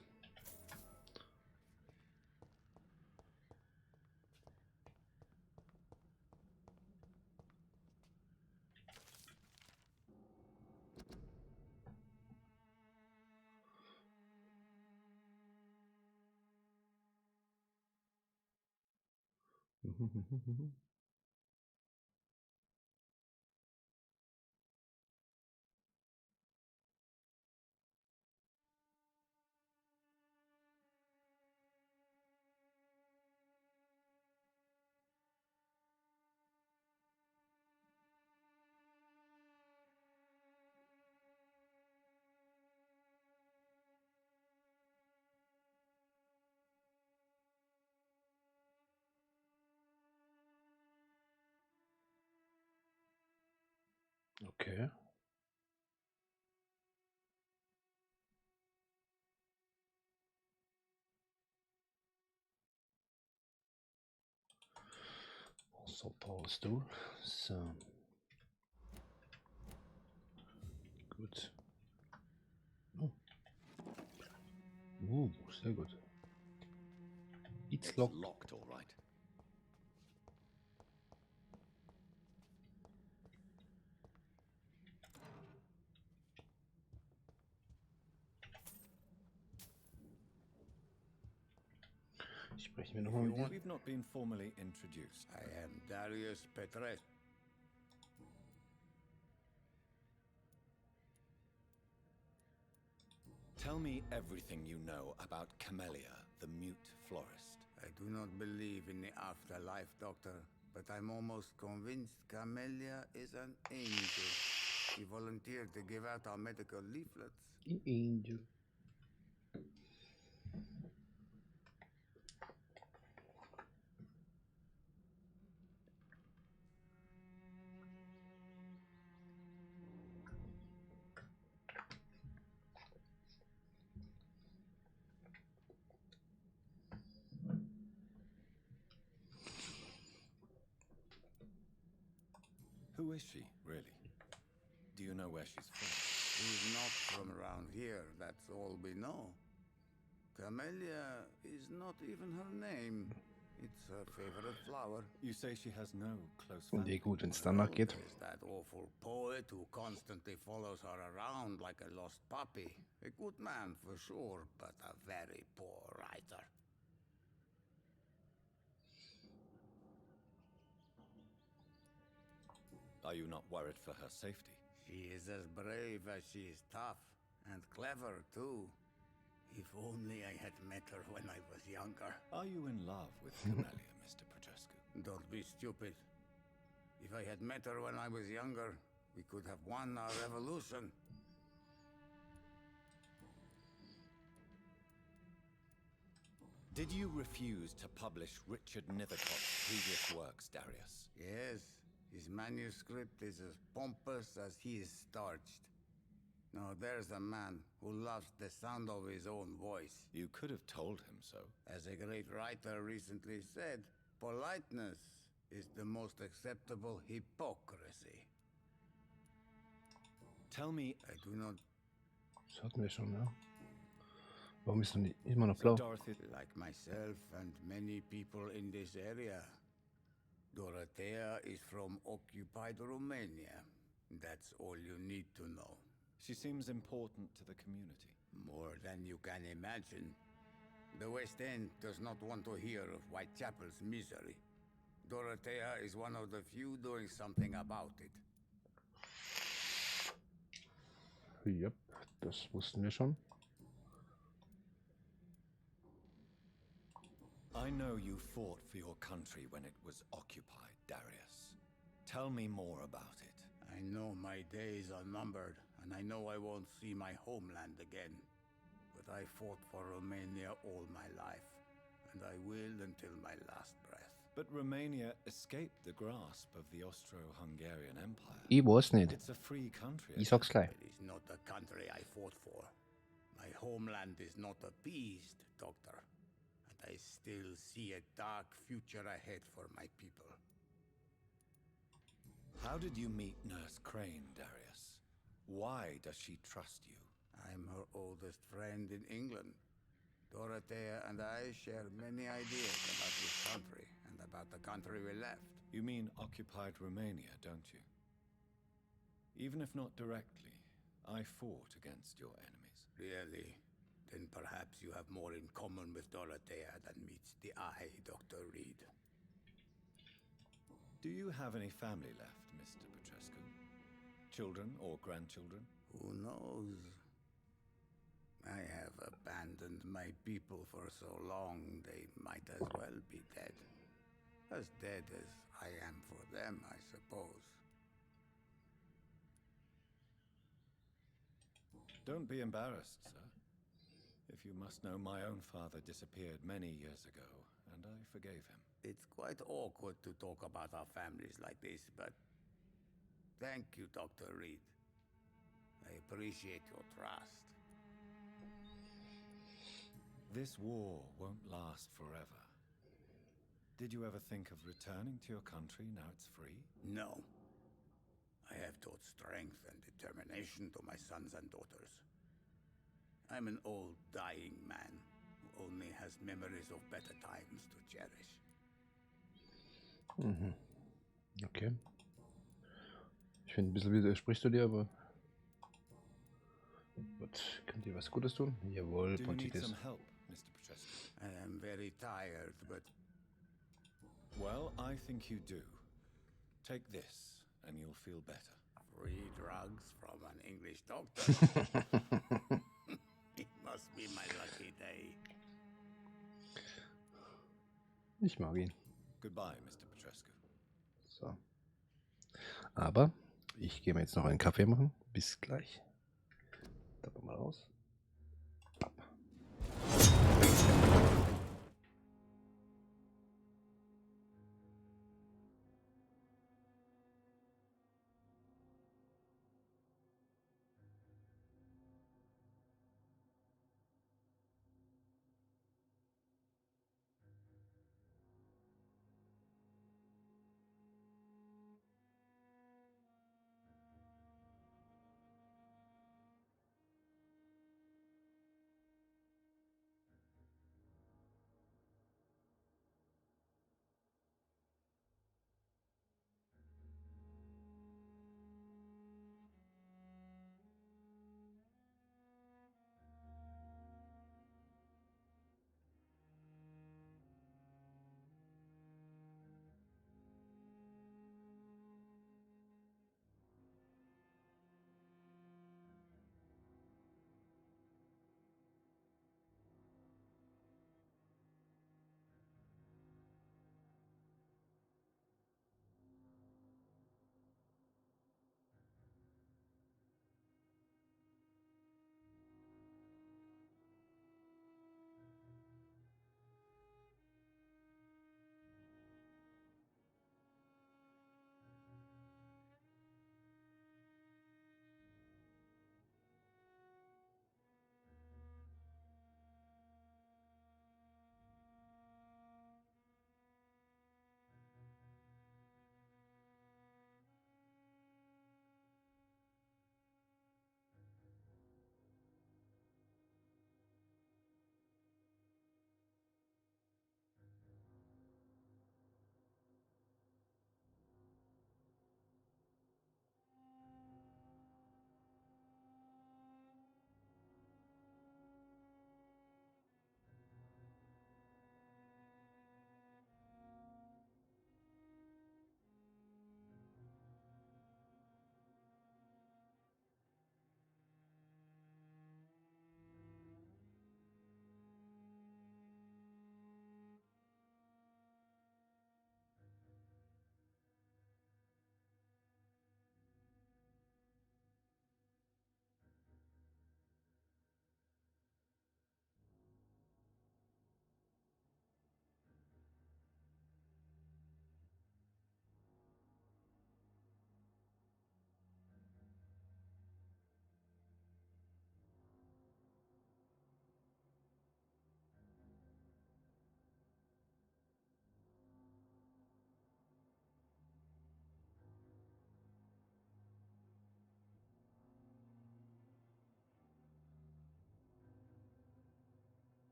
Okay. So, brauchst du. So. Gut. Oh. Sehr gut. It's locked. Locked, all right. Sprechen wir nochmal mit dir. We've not been formally introduced. I am Darius Petrescu. Tell me everything you know about Camellia, the mute florist. I do not believe in the afterlife, Doctor, but I'm almost convinced Camellia is an angel. She volunteered to give out our medical leaflets. An angel. Who is she, really? Do you know where she's from? She's not from around here, that's all we know. Camellia is not even her name. It's her favorite flower. You say she has no close Nee, family? gut, wenn es danach geht. There's that awful poet who constantly follows her around like a lost puppy. A good man for sure, but a very poor writer. Are you not worried for her safety? She is as brave as she is tough, and clever too. If only I had met her when I was younger. Are you in love with Camellia, Mr. Petrescu? Don't be stupid. If I had met her when I was younger, we could have won our revolution. Did you refuse to publish Richard Nethercott's previous works, Darius? Yes, his manuscript is as pompous as he is starched. Now there's a man who loves the sound of his own voice. You could have told him so. As a great writer recently said, politeness is the most acceptable hypocrisy. Tell me... I do not... Das hatten wir schon, ja. Warum ist denn immer noch blau? Dorothy, like myself and many people in this area, Dorothea is from occupied Romania. That's all you need to know. She seems important to the community. More than you can imagine. The West End does not want to hear of Whitechapel's misery. Dorothea is one of the few doing something about it. Yep, das wussten wir schon. I know you fought for your country when it was occupied, Darius. Tell me more about it. I know my days are numbered, and I know I won't see my homeland again. But I fought for Romania all my life, and I will until my last breath. But Romania escaped the grasp of the Austro-Hungarian Empire. Ich weiß nicht. It's a free country. Ich sag's gleich. It is not the country I fought for. My homeland is not appeased, Doctor. And I still see a dark future ahead for my people. How did you meet Nurse Crane, Darius? Why does she trust you? I'm her oldest friend in England. Dorothea and I share many ideas about this country and about the country we left. You mean occupied Romania, don't you? Even if not directly, I fought against your enemies. Really? Then perhaps you have more in common with Dorothea than meets the eye, Dr. Reed. Do you have any family left, Mr. Petrescu? Children or grandchildren? Who knows? I have abandoned my people for so long, they might as well be dead. As dead as I am for them, I suppose. Don't be embarrassed, sir. If you must know, my own father disappeared many years ago, and I forgave him. It's quite awkward to talk about our families like this, but thank you, Dr. Reed. I appreciate your trust. This war won't last forever. Did you ever think of returning to your country now it's free? No. I have taught strength and determination to my sons and daughters. I'm an old, dying man who only has memories of better times to cherish. Mhm. Okay. Ich finde, ein bisschen widersprichst du dir, aber... Gut, könnt ihr was Gutes tun? Jawohl, Do you need Pontitis. some help, Mr. Petrescu? I am very tired, but... Well, I think you do. Take this, and you'll feel better. Free drugs from an English doctor? It must be my lucky day. Ich mag ihn. Goodbye, Mr. Petrescu. So. Aber ich gehe mir jetzt noch einen Kaffee machen. Bis gleich. Da mal raus.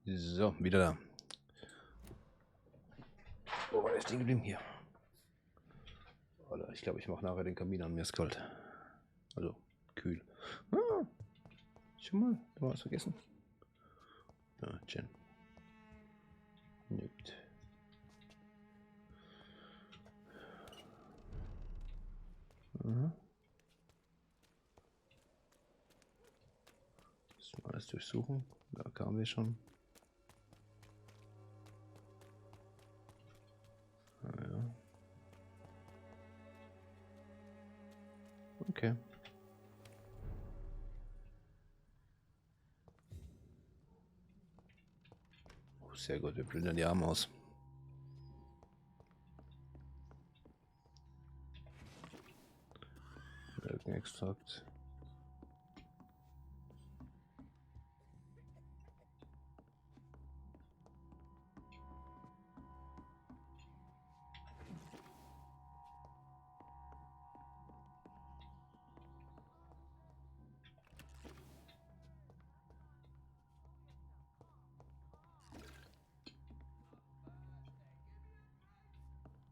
So, wieder da. Wo war der stehen geblieben? Hier. Oder ich glaube, ich mache nachher den Kamin an, mir ist kalt. Also, kühl. Ah, schon mal, da war was vergessen. Ja, Jen. Nüt. Aha. Das mal alles durchsuchen. Da kamen wir schon. Ah, ja. Okay. Oh, sehr gut, wir plündern die Arme aus. Extrakt.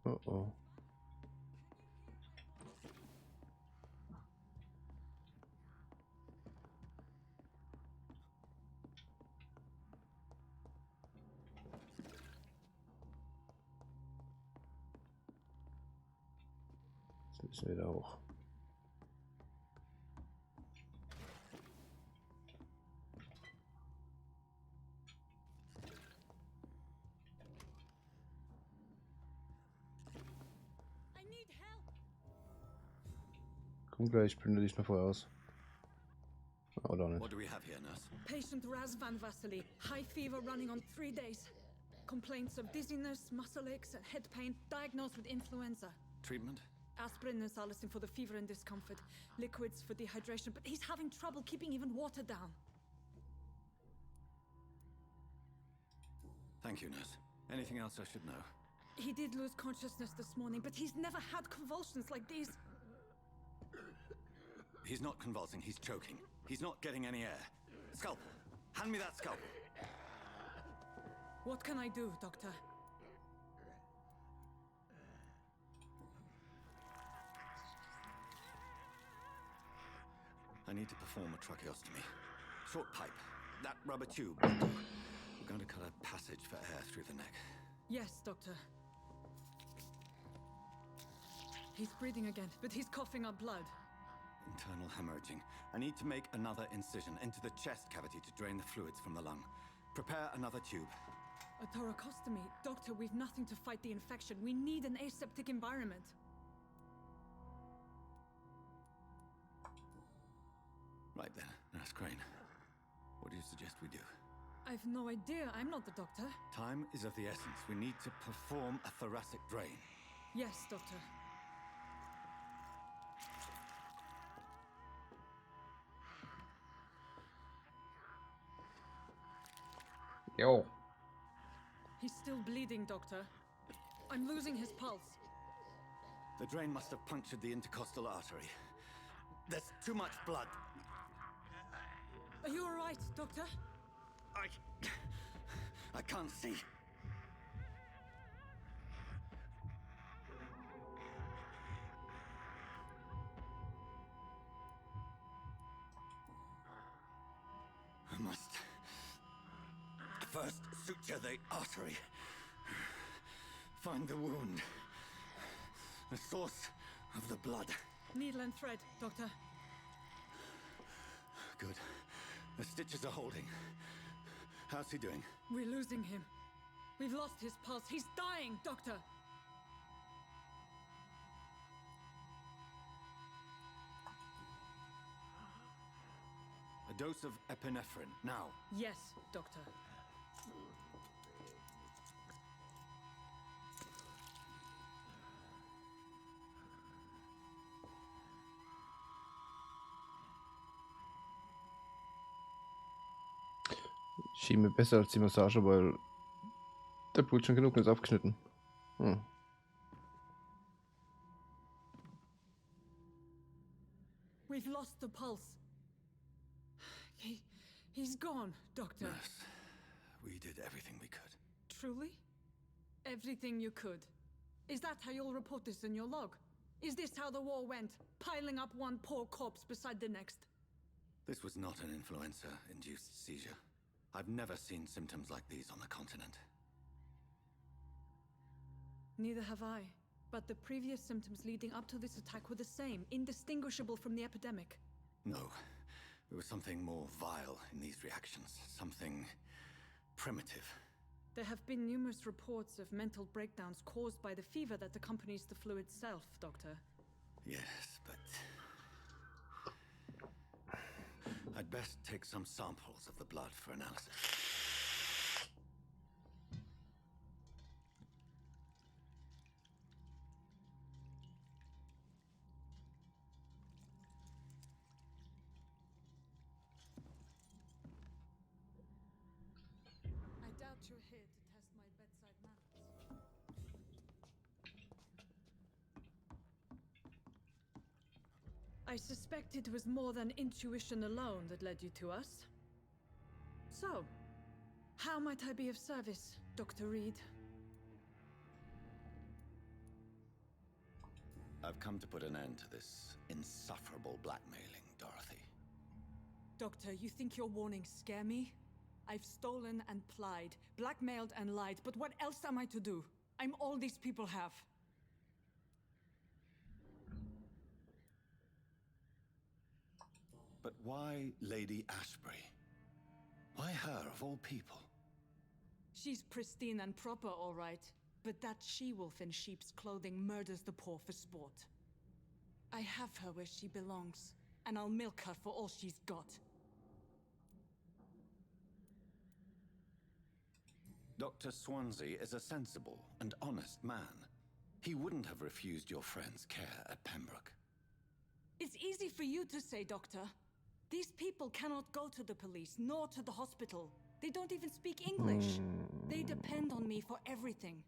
Oh oh. Jetzt müssen wir da hoch. Komm gleich, plündere dich noch vorher aus. Oder nicht. What do we have here, nurse? Patient Razvan Vasily. High fever running on 3 days. Complaints of dizziness, muscle aches, and head pain. Diagnosed with influenza. Treatment? Aspirin and salicin for the fever and discomfort. Liquids for dehydration, but he's having trouble keeping even water down. Thank you, nurse. Anything else I should know? He did lose consciousness this morning, but he's never had convulsions like these. He's not convulsing, he's choking. He's not getting any air. Scalpel! Hand me that scalpel! What can I do, Doctor? I need to perform a tracheostomy. Short pipe. That rubber tube. We're going to cut a passage for air through the neck. Yes, Doctor. He's breathing again, but he's coughing up blood. Internal hemorrhaging. I need to make another incision into the chest cavity to drain the fluids from the lung. Prepare another tube. A thoracostomy. Doctor, we've nothing to fight the infection. We need an aseptic environment. Right then, Nurse Crane. What do you suggest we do? I've no idea. I'm not the doctor. Time is of the essence. We need to perform a thoracic drain. Yes, Doctor. Yo. He's still bleeding, Doctor. I'm losing his pulse. The drain must have punctured the intercostal artery. There's too much blood. Are you all right, Doctor? I can't see. I must first suture the artery. Find the wound. The source of the blood. Needle and thread, Doctor. Good. The stitches are holding. How's he doing? We're losing him. We've lost his pulse. He's dying, Doctor. A dose of epinephrine, now. Yes, Doctor. Schien mir besser als die Massage, weil der Blut schon genug ist abgeschnitten. Hm. We've lost the pulse. He's gone, Doctor. Nurse, we did everything we could. Truly? Everything you could. Is that how you'll report this in your log? Is this how the war went? Piling up one poor corpse beside the next? This was not an influenza-induced seizure. I've never seen symptoms like these on the continent. Neither have I. But the previous symptoms leading up to this attack were the same, indistinguishable from the epidemic. No. There was something more vile in these reactions. Something primitive. There have been numerous reports of mental breakdowns caused by the fever that accompanies the flu itself, Doctor. Yes, but... I'd best take some samples of the blood for analysis. I doubt you're here to test my bedside manners. I suspect it was more than intuition alone that led you to us. So, how might I be of service, Dr. Reed? I've come to put an end to this insufferable blackmailing, Dorothy. Doctor, you think your warnings scare me? I've stolen and plied, blackmailed and lied, but what else am I to do? I'm all these people have. But why Lady Ashbury? Why her, of all people? She's pristine and proper, all right. But that she-wolf in sheep's clothing murders the poor for sport. I have her where she belongs, and I'll milk her for all she's got. Dr. Swansea is a sensible and honest man. He wouldn't have refused your friend's care at Pembroke. It's easy for you to say, Doctor. These people cannot go to the police, nor to the hospital. They don't even speak English. They depend on me for everything.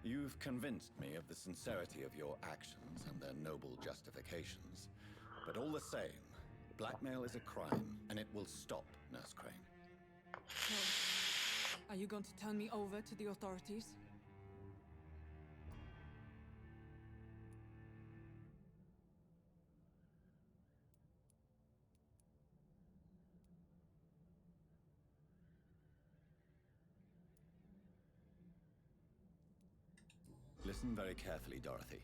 You've convinced me of the sincerity of your actions and their noble justifications. But all the same, blackmail is a crime, and it will stop, Nurse Crane. So, are you going to turn me over to the authorities? Listen very carefully, Dorothy.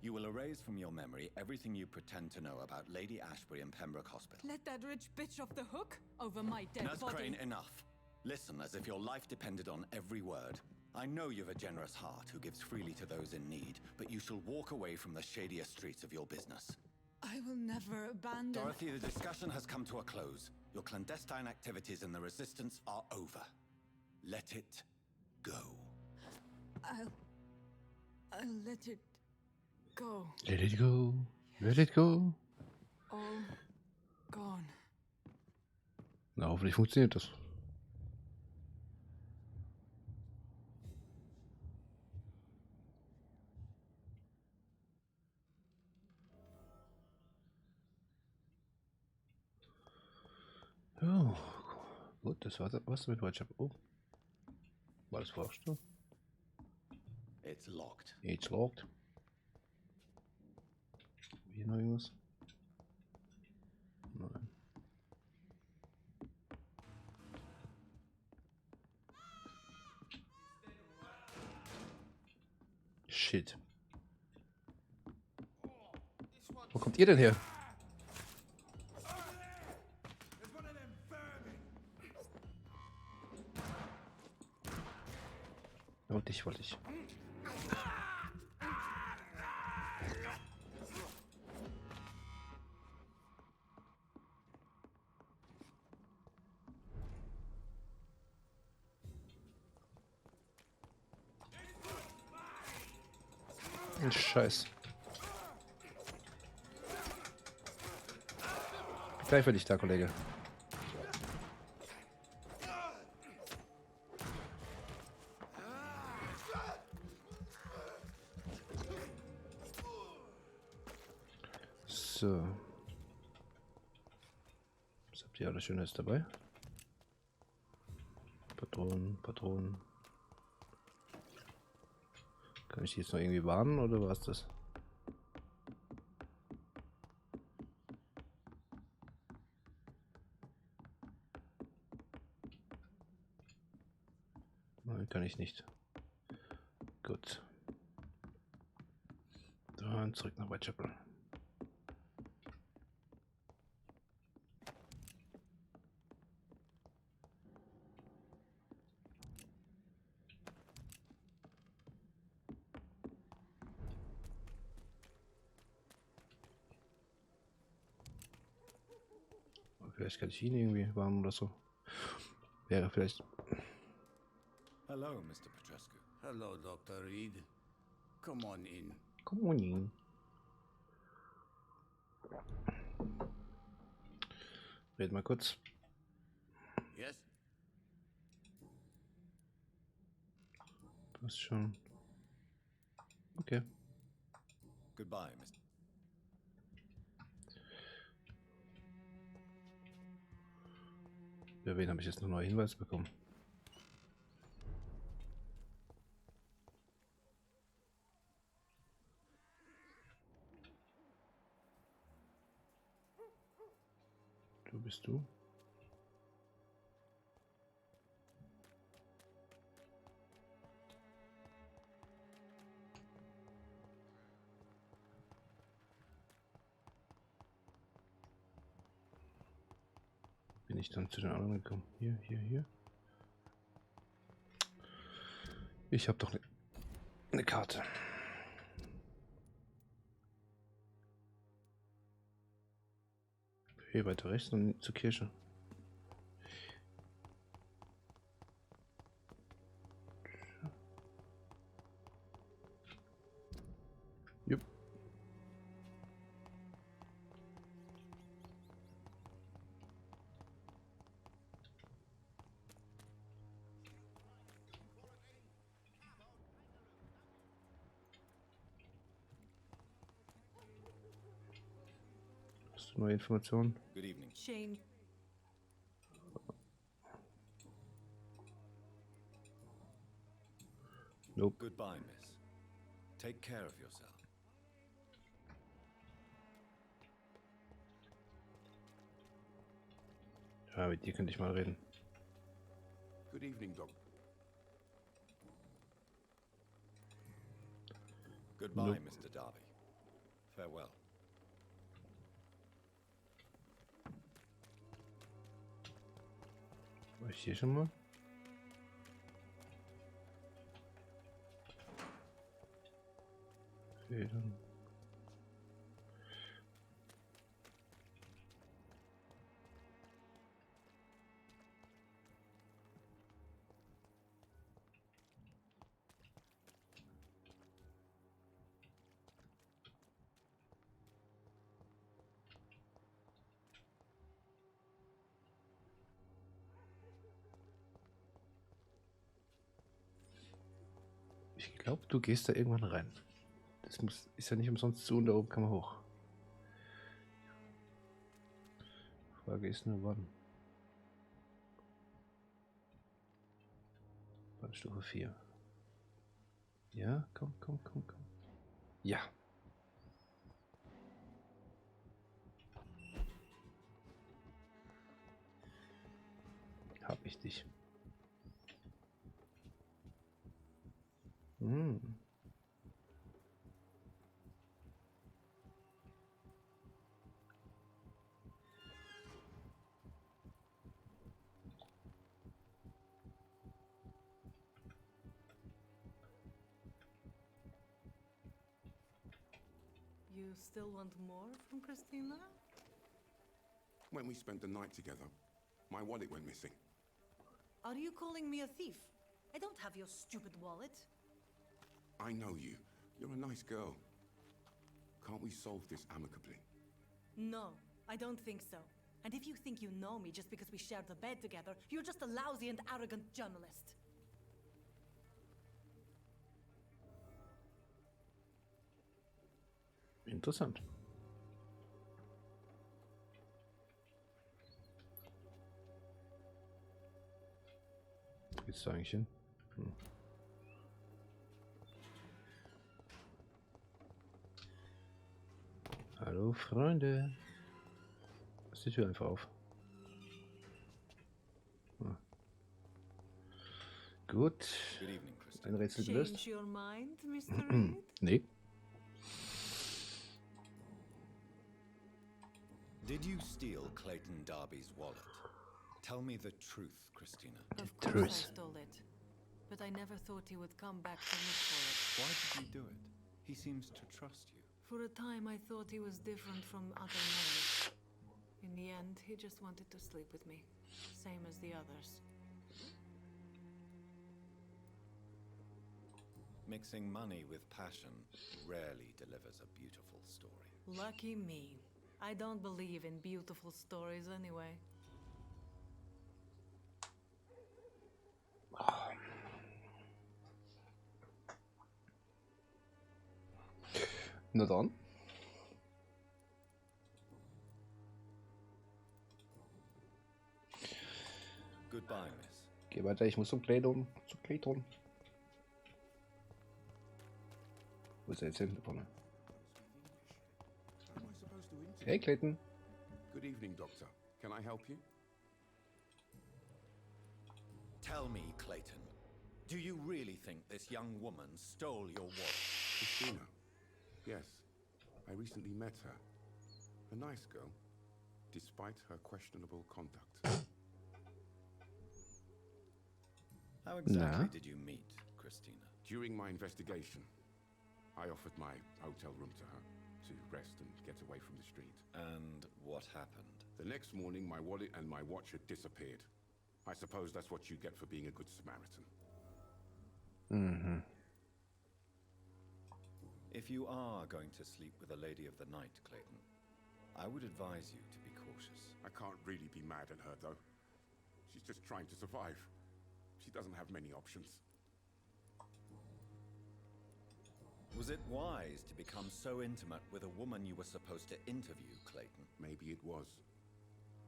You will erase from your memory everything you pretend to know about Lady Ashbury and Pembroke Hospital. Let that rich bitch off the hook over my dead Nurse body. Crane, enough. Listen as if your life depended on every word. I know you've a generous heart who gives freely to those in need, but you shall walk away from the shadier streets of your business. I will never abandon... Dorothy, the discussion has come to a close. Your clandestine activities in the Resistance are over. Let it go. I'll let it go. Let it go. Let it go. All gone. Na, hoffentlich funktioniert das. Oh, gut, das war was damit heute. Oh, war das Vorstellung? It's locked. It's locked. Hier noch irgendwas? Nein. Shit. Wo kommt ihr denn her? Und dich wollte ich. Scheiß. Gleich für dich da, Kollege. So. Was habt ihr alles Schönes dabei? Patronen, Patronen. Kann ich die jetzt noch irgendwie warnen oder was das? Nein, kann ich nicht. Gut. Dann zurück nach Whitechapel. Vielleicht kann ich ihn irgendwie warnen oder so. Wäre vielleicht. Hello, Mr. Petrescu. Hello, Dr. Reed. Come on in. Come on in. Red mal kurz. Yes? Passt schon. Okay. Goodbye, Mr. Für wen habe ich jetzt noch neue Hinweise bekommen? Du bist du? Bin ich dann zu den anderen gekommen? Hier. Ich habe doch eine Karte. Hier weiter rechts und zur Kirche. Jupp. Hast du neue Informationen? Good evening. Shane. Nope. Goodbye, miss. Take care of yourself. Ja, mit dir könnte ich mal reden. Good evening, Doc. Goodbye, Nope. Mr. Darby. Farewell. War ich hier schon mal? Federn. Ich glaube, du gehst da irgendwann rein. Das ist ja nicht umsonst zu und da oben kann man hoch. Frage ist nur wann. Stufe 4. Ja, komm. Ja. Hab ich dich. You still want more from Christina? When we spent the night together, my wallet went missing. Are you calling me a thief? I don't have your stupid wallet. I know you. You're a nice girl. Can't we solve this amicably? No, I don't think so. And if you think you know me just because we shared the bed together, you're just a lousy and arrogant journalist. Interessant. jetzt da eigentlich hin? Hallo Freunde. Lass die Tür einfach auf. Gut. Ein Rätsel gelöst. Change your mind, Mr. Reed? Nee. Did you steal Clayton Darby's wallet? Tell me the truth, Christina. Of course I stole it. But I never thought he would come back to look for it. Why did you do it? He seems to trust you. For a time I thought he was different from other men. In the end, he just wanted to sleep with me. Same as the others. Mixing money with passion rarely delivers a beautiful story. Lucky me. I don't believe in beautiful stories anyway. Na dann. Goodbye, Miss. Geh weiter, ich muss zum Clayton. Zu Clayton. Wo ist er jetzt hin? Vorne. Hey Clayton. Good evening, Doctor. Can I help you? Tell me, Clayton, do you really think this young woman stole your wallet? Christina. Yes. I recently met her. A nice girl, despite her questionable conduct. How exactly did you meet, Christina? During my investigation, I offered my hotel room to her to rest and get away from the street. And what happened? The next morning, my wallet and my watch had disappeared. I suppose that's what you get for being a good Samaritan. Mm-hmm. If you are going to sleep with a lady of the night, Clayton, I would advise you to be cautious. I can't really be mad at her, though. She's just trying to survive. She doesn't have many options. Was it wise to become so intimate with a woman you were supposed to interview, Clayton? Maybe it was.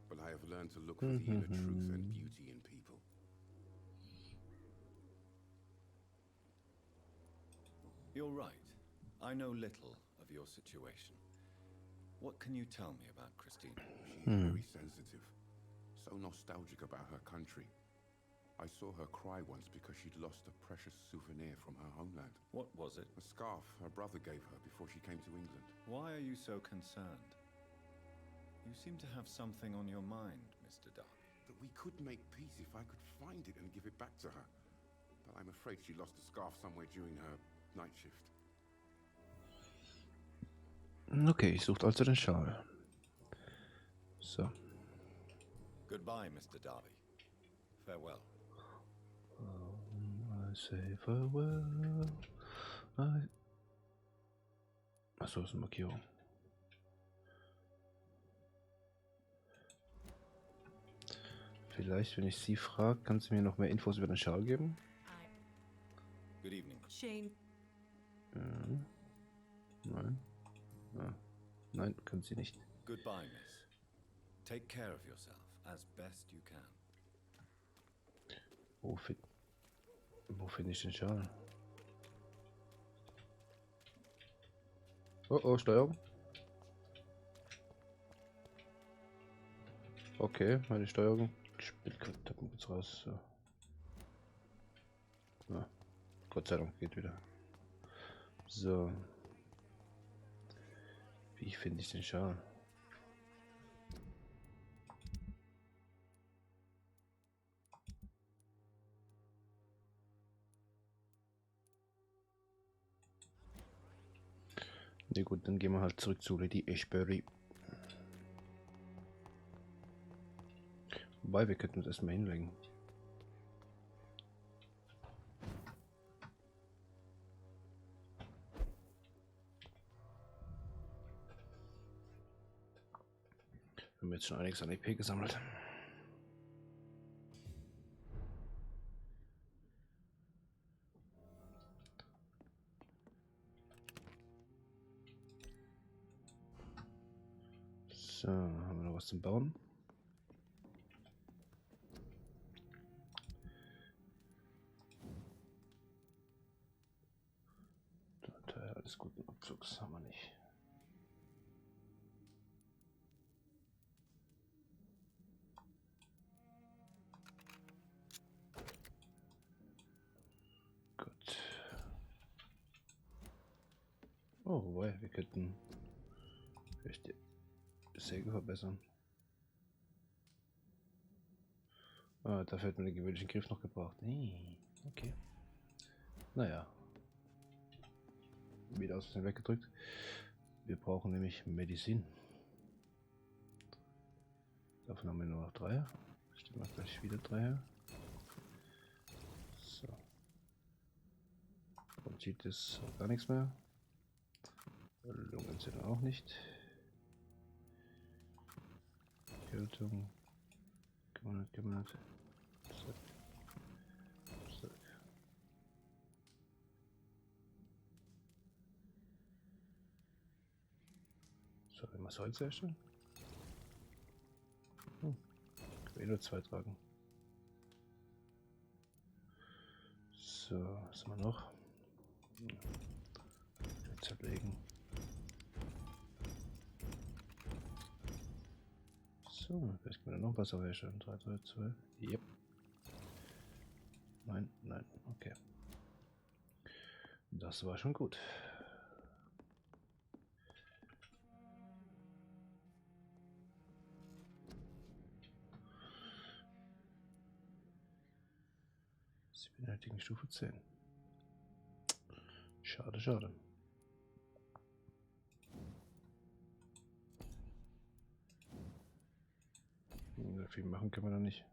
But I have learned to look for the inner truth and beauty in people. You're right. I know little of your situation. What can you tell me about Christina? She's very sensitive. So nostalgic about her country. I saw her cry once because she'd lost a precious souvenir from her homeland. What was it? A scarf her brother gave her before she came to England. Why are you so concerned? You seem to have something on your mind, Mr. Darby. That we could make peace if I could find it and give it back to her. But I'm afraid she lost the scarf somewhere during her night shift. Okay, ich suche also den Schal. So. Goodbye, Mr. Darby. Farewell. I say farewell. Achso, das ist eine Markierung. Vielleicht, wenn ich sie frage, kann sie mir noch mehr Infos über den Schal geben? Good evening. Shane. Nein. Ah. Nein, kann sie nicht. Goodbye, Miss. Take care of yourself as best you can. Wo finde ich den Schal? Oh, oh, Steuerung. Okay, meine Steuerung spielt gerade kurz raus. So. Ah, Gott sei Dank, geht wieder. So. Wie finde ich den Schal? Ne gut, dann gehen wir halt zurück zu Lady Ashbury. Wobei, wir könnten uns erstmal hinlegen. Wir haben jetzt schon einiges an EP gesammelt. So, haben wir noch was zum Bauen? Ganz guten Abzugs haben wir nicht. Gut. Oh, wobei, wir könnten vielleicht die Säge verbessern. Ah, dafür hätten wir den gewöhnlichen Griff noch gebraucht. Okay. Naja. Wieder aus Versehen weggedrückt. Wir brauchen nämlich Medizin. Davon haben wir nur noch 3. Stellen wir gleich wieder 3 her. So. Und sieht es gar nichts mehr. Lungen sind auch nicht. Kältung. Kümmert. So, wenn wir es Holz herstellen. Ich will nur 2 tragen. So, was haben wir noch? Zerlegen. So, vielleicht können wir noch besser herstellen. 3, 3, 2. Yep. Nein, okay. Das war schon gut. Sie benötigen Stufe 10. Schade, schade. Viel machen können wir da nicht.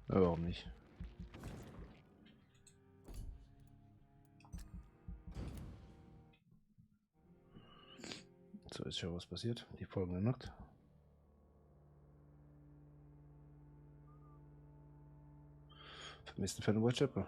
Ja, warum nicht? So, ist schon was passiert. Die folgende Nacht. Vermissten Fan Whitechapel.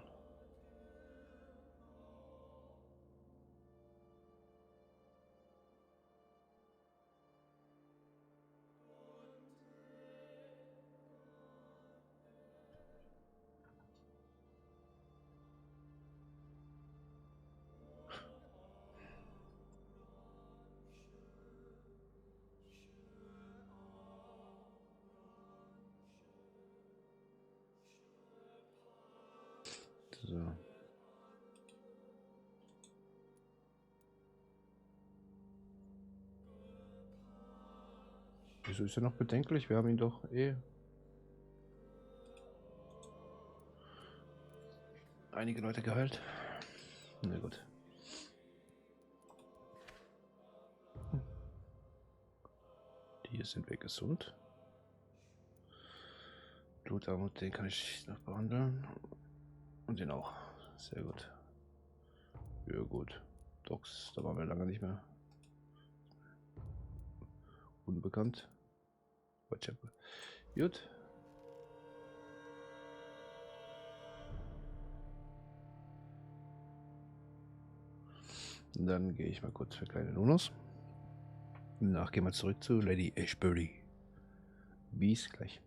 So. Wieso ist er noch bedenklich? Wir haben ihn doch einige Leute geheilt. Na gut. Die hier sind wir gesund. Blutarmut, den kann ich noch behandeln. Und den auch. Sehr gut. Ja gut. Docs, da waren wir lange nicht mehr. Unbekannt. Whitechapel. Gut. Dann gehe ich mal kurz für kleine Nunos. Danach gehen wir zurück zu Lady Ashbury. Bis gleich.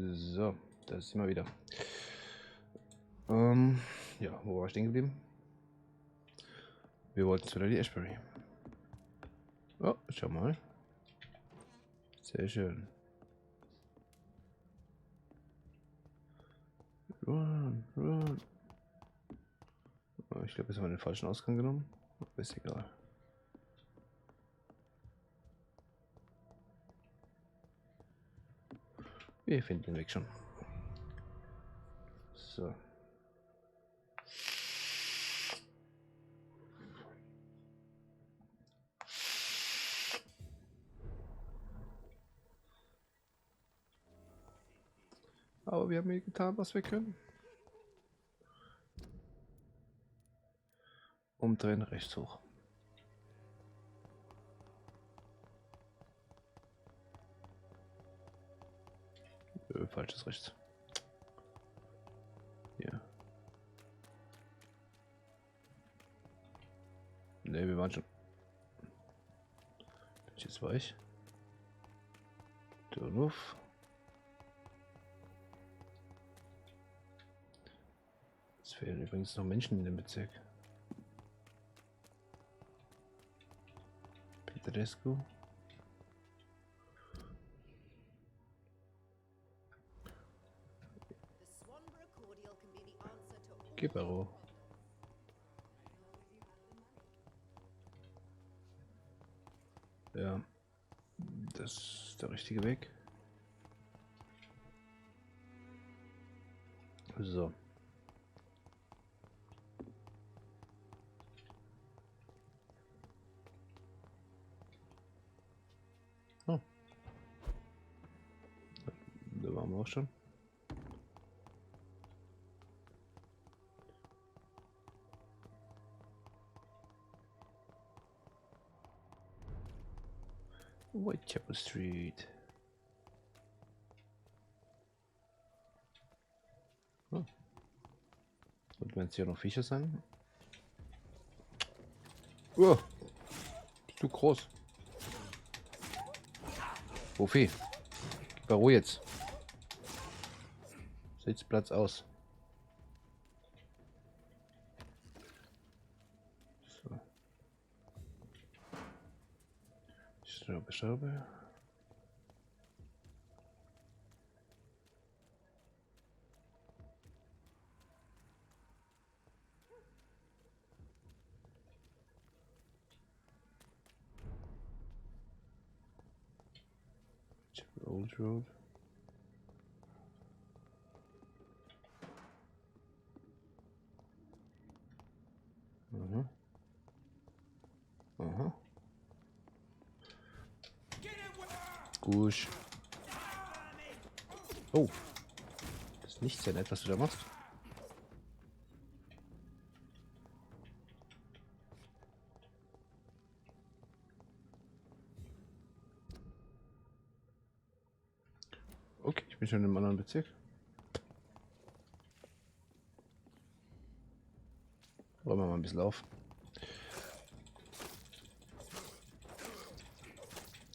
So, da sind wir wieder. Ja, wo war ich stehen geblieben? Wir wollten zu Lady Ashbury. Oh, schau mal. Sehr schön. Run, run. Oh, ich glaube, jetzt haben wir den falschen Ausgang genommen. Ist egal. Wir finden den Weg schon. So. Aber wir haben hier getan, was wir können. Umdrehen, rechts hoch. Falsches rechts. Hier. Ne, wir waren schon. Jetzt war ich. Dorf. Es fehlen übrigens noch Menschen in dem Bezirk. Petrescu. Gebero. Ja, das ist der richtige Weg. So. Oh. Da waren wir auch schon. Whitechapel Street. Oh. Und wenn es hier noch Viecher sein? Oh, bist du groß? Profi. Gib Ruhe jetzt. Sitzplatz aus. So. Schraube, Schraube. Old Road. Aha. Aha. Gusch. Oh. Das ist nicht sehr nett, was du da machst. Okay, ich bin schon im anderen Bezirk. Räumen wir mal ein bisschen auf.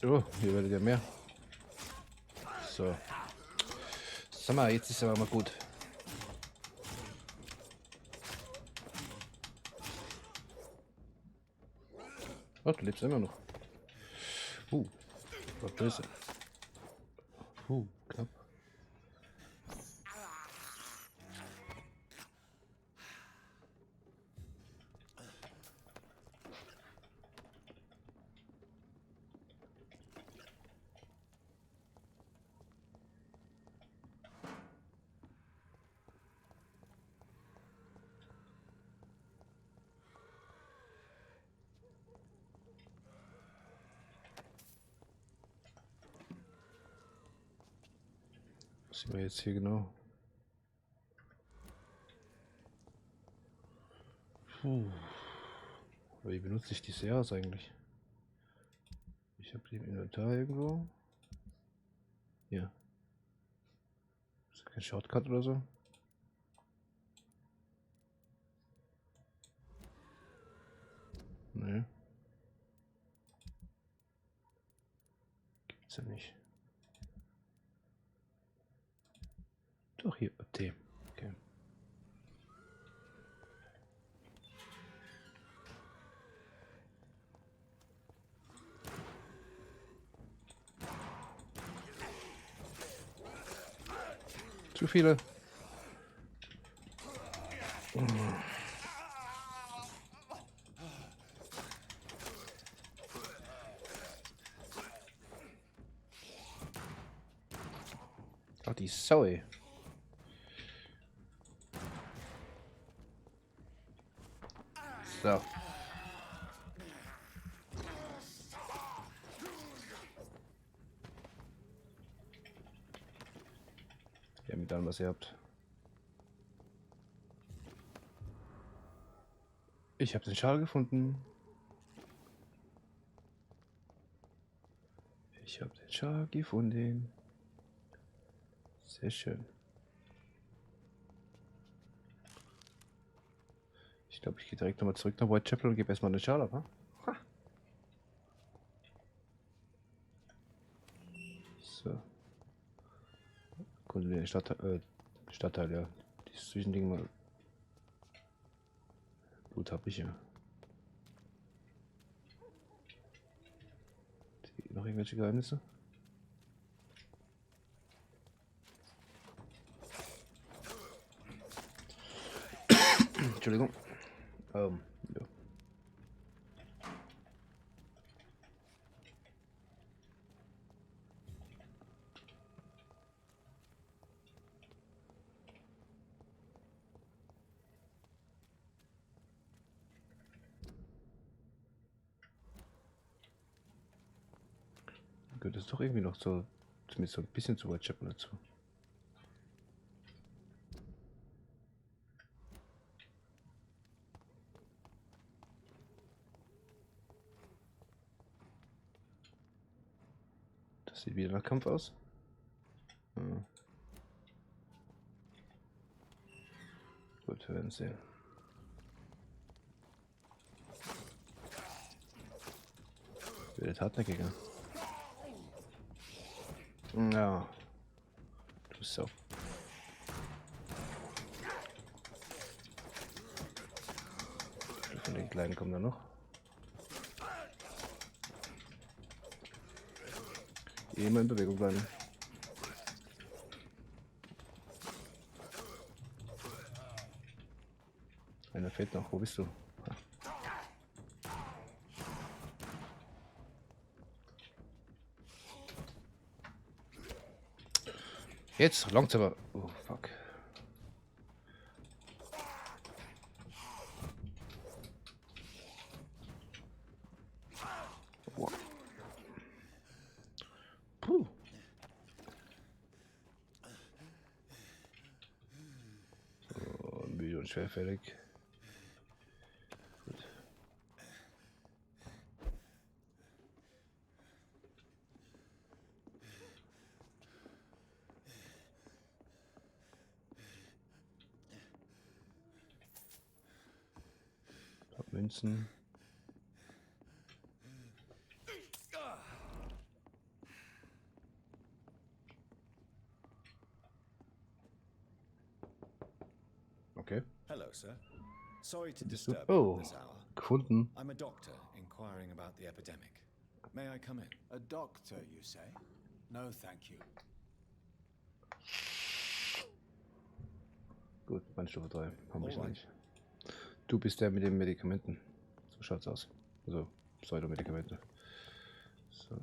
Oh, hier werdet ihr mehr. So. Sag mal, jetzt ist aber mal gut. Oh, du lebst immer noch. War böse. Knapp. Was sind wir jetzt hier genau? Wie benutze ich die Seas eigentlich? Ich habe die im Inventar irgendwo. Hier. Ist kein Shortcut oder so? Nee. Gibt's ja nicht. Doch hier, T. Okay. Zu viele. Ach, die Sau, ey. So. Ja, mit allem, was ihr habt. Ich habe den Schal gefunden. Ich habe den Schal gefunden. Sehr schön. Ich glaube, ich gehe direkt nochmal zurück nach Whitechapel und gebe erstmal eine Schal ab. Ha? So. Kunde den Stadtteil, ja. Dieses Zwischending mal. Gut, habe ich ja. Noch irgendwelche Geheimnisse? Entschuldigung. Ja. Gehört es doch irgendwie noch so, zumindest so ein bisschen zu Whitechapel dazu. Das sieht wieder nach Kampf aus. Hm. Gut, wir werden sehen. Wird hartnäckiger. Ja. Du bist so. Von den Kleinen kommen da noch. Immer in Bewegung bleiben. Einer fehlt noch. Wo bist du? Jetzt langsamer. Oh, fuck. Wow. Puh. So, müde und schwerfällig. Gut. Münzen. Okay. Hello, sir. Sorry to Bist du? disturb you Oh, at this hour. gefunden. I'm a doctor inquiring about the epidemic. May I come in? A doctor, you say? No, thank you. Gut, meine Stufe 3. Haben wir nicht. Du bist der mit den Medikamenten. So schaut's aus. Also Pseudomedikamente. So.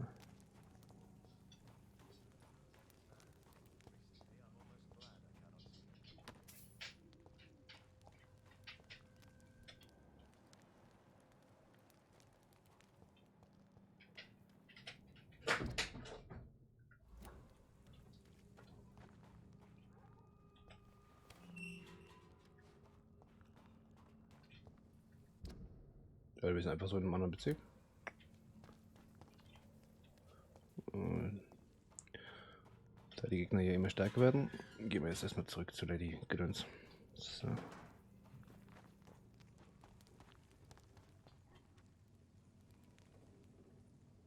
Ja, wir sind einfach so in einem anderen Bezirk. Und da die Gegner hier immer stärker werden, gehen wir jetzt erstmal zurück zu Lady Gedöns. So.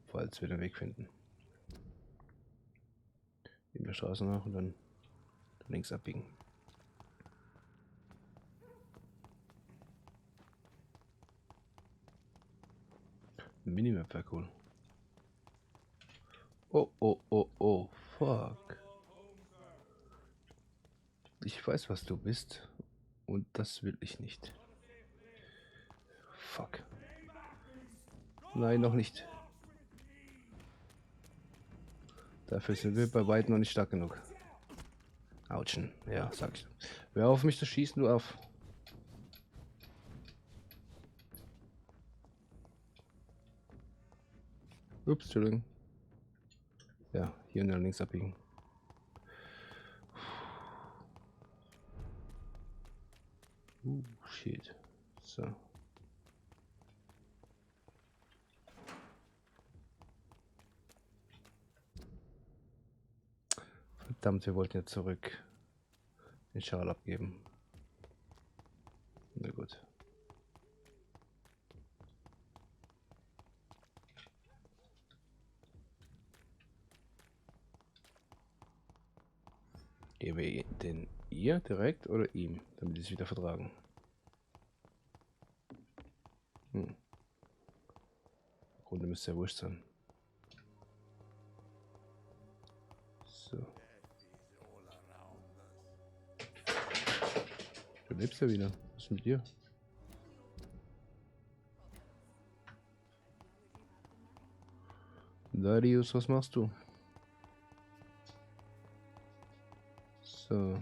Falls wir den Weg finden. In der Straße nach und dann Links abbiegen. Minimap wäre cool. Oh, oh, oh, oh, fuck. Ich weiß, was du bist. Und das will ich nicht. Fuck. Nein, noch nicht. Dafür sind wir bei weitem noch nicht stark genug. Autschen. Ja, sag ich. Hör auf mich zu schießen, du auf. Ups, Entschuldigung. Ja, hier und dann links abbiegen. Shit. So. Verdammt, wir wollten jetzt zurück den Schal abgeben. Na gut. Geben wir den ihr direkt oder ihm, damit sie es wieder vertragen? Im Grunde müsste ja wurscht sein. So. Du lebst ja wieder. Was ist mit dir? Darius, was machst du? So.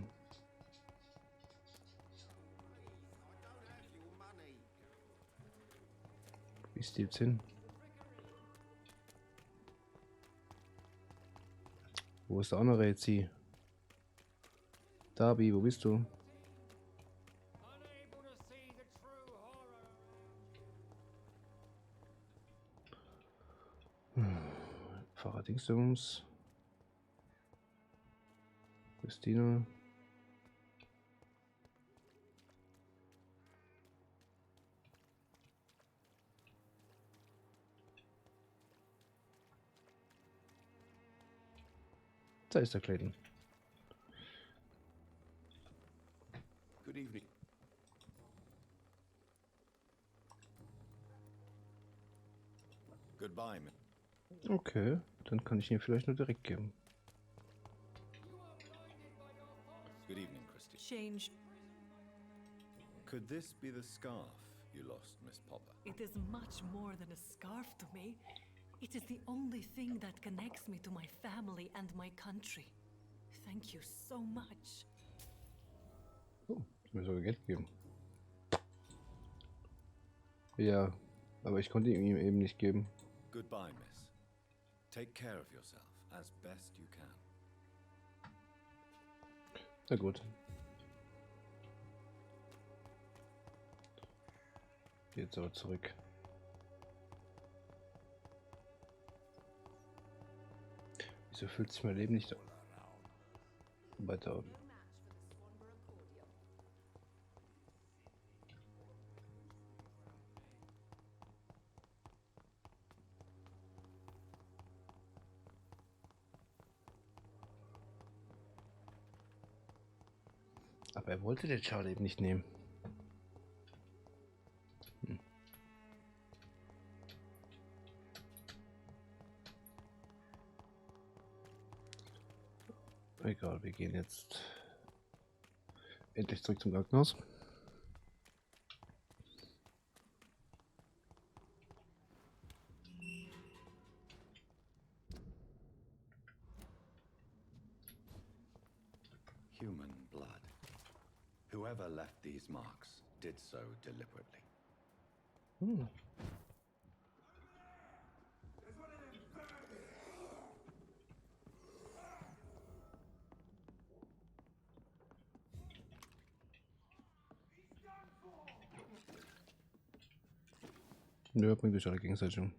Wie ist die jetzt hin? Wo ist der andere jetzt hier? Darby, wo bist du? Pfarrer Dingsums. Christina. Da ist der Clayton. Good evening. Goodbye. Okay, dann kann ich ihn vielleicht nur direkt geben. Good evening, Christy. Change. Could this be the scarf you lost, Miss Popper? It is much more than a scarf to me. It is the only thing that connects me to my family and my country. Thank you so much. Oh, ich mir sogar Geld geben. Ja, aber ich konnte ihm eben nicht geben. Goodbye, Miss. Take care of yourself as best you can. Na gut. Jetzt aber zurück. Wieso fühlt sich mein Leben nicht weiter an? Aber er wollte den Schal eben nicht nehmen. Egal, wir gehen jetzt endlich zurück zum Krankenhaus. Human blood. Whoever left these marks did so deliberately. Nö, bringt euch alle gegenseitig um.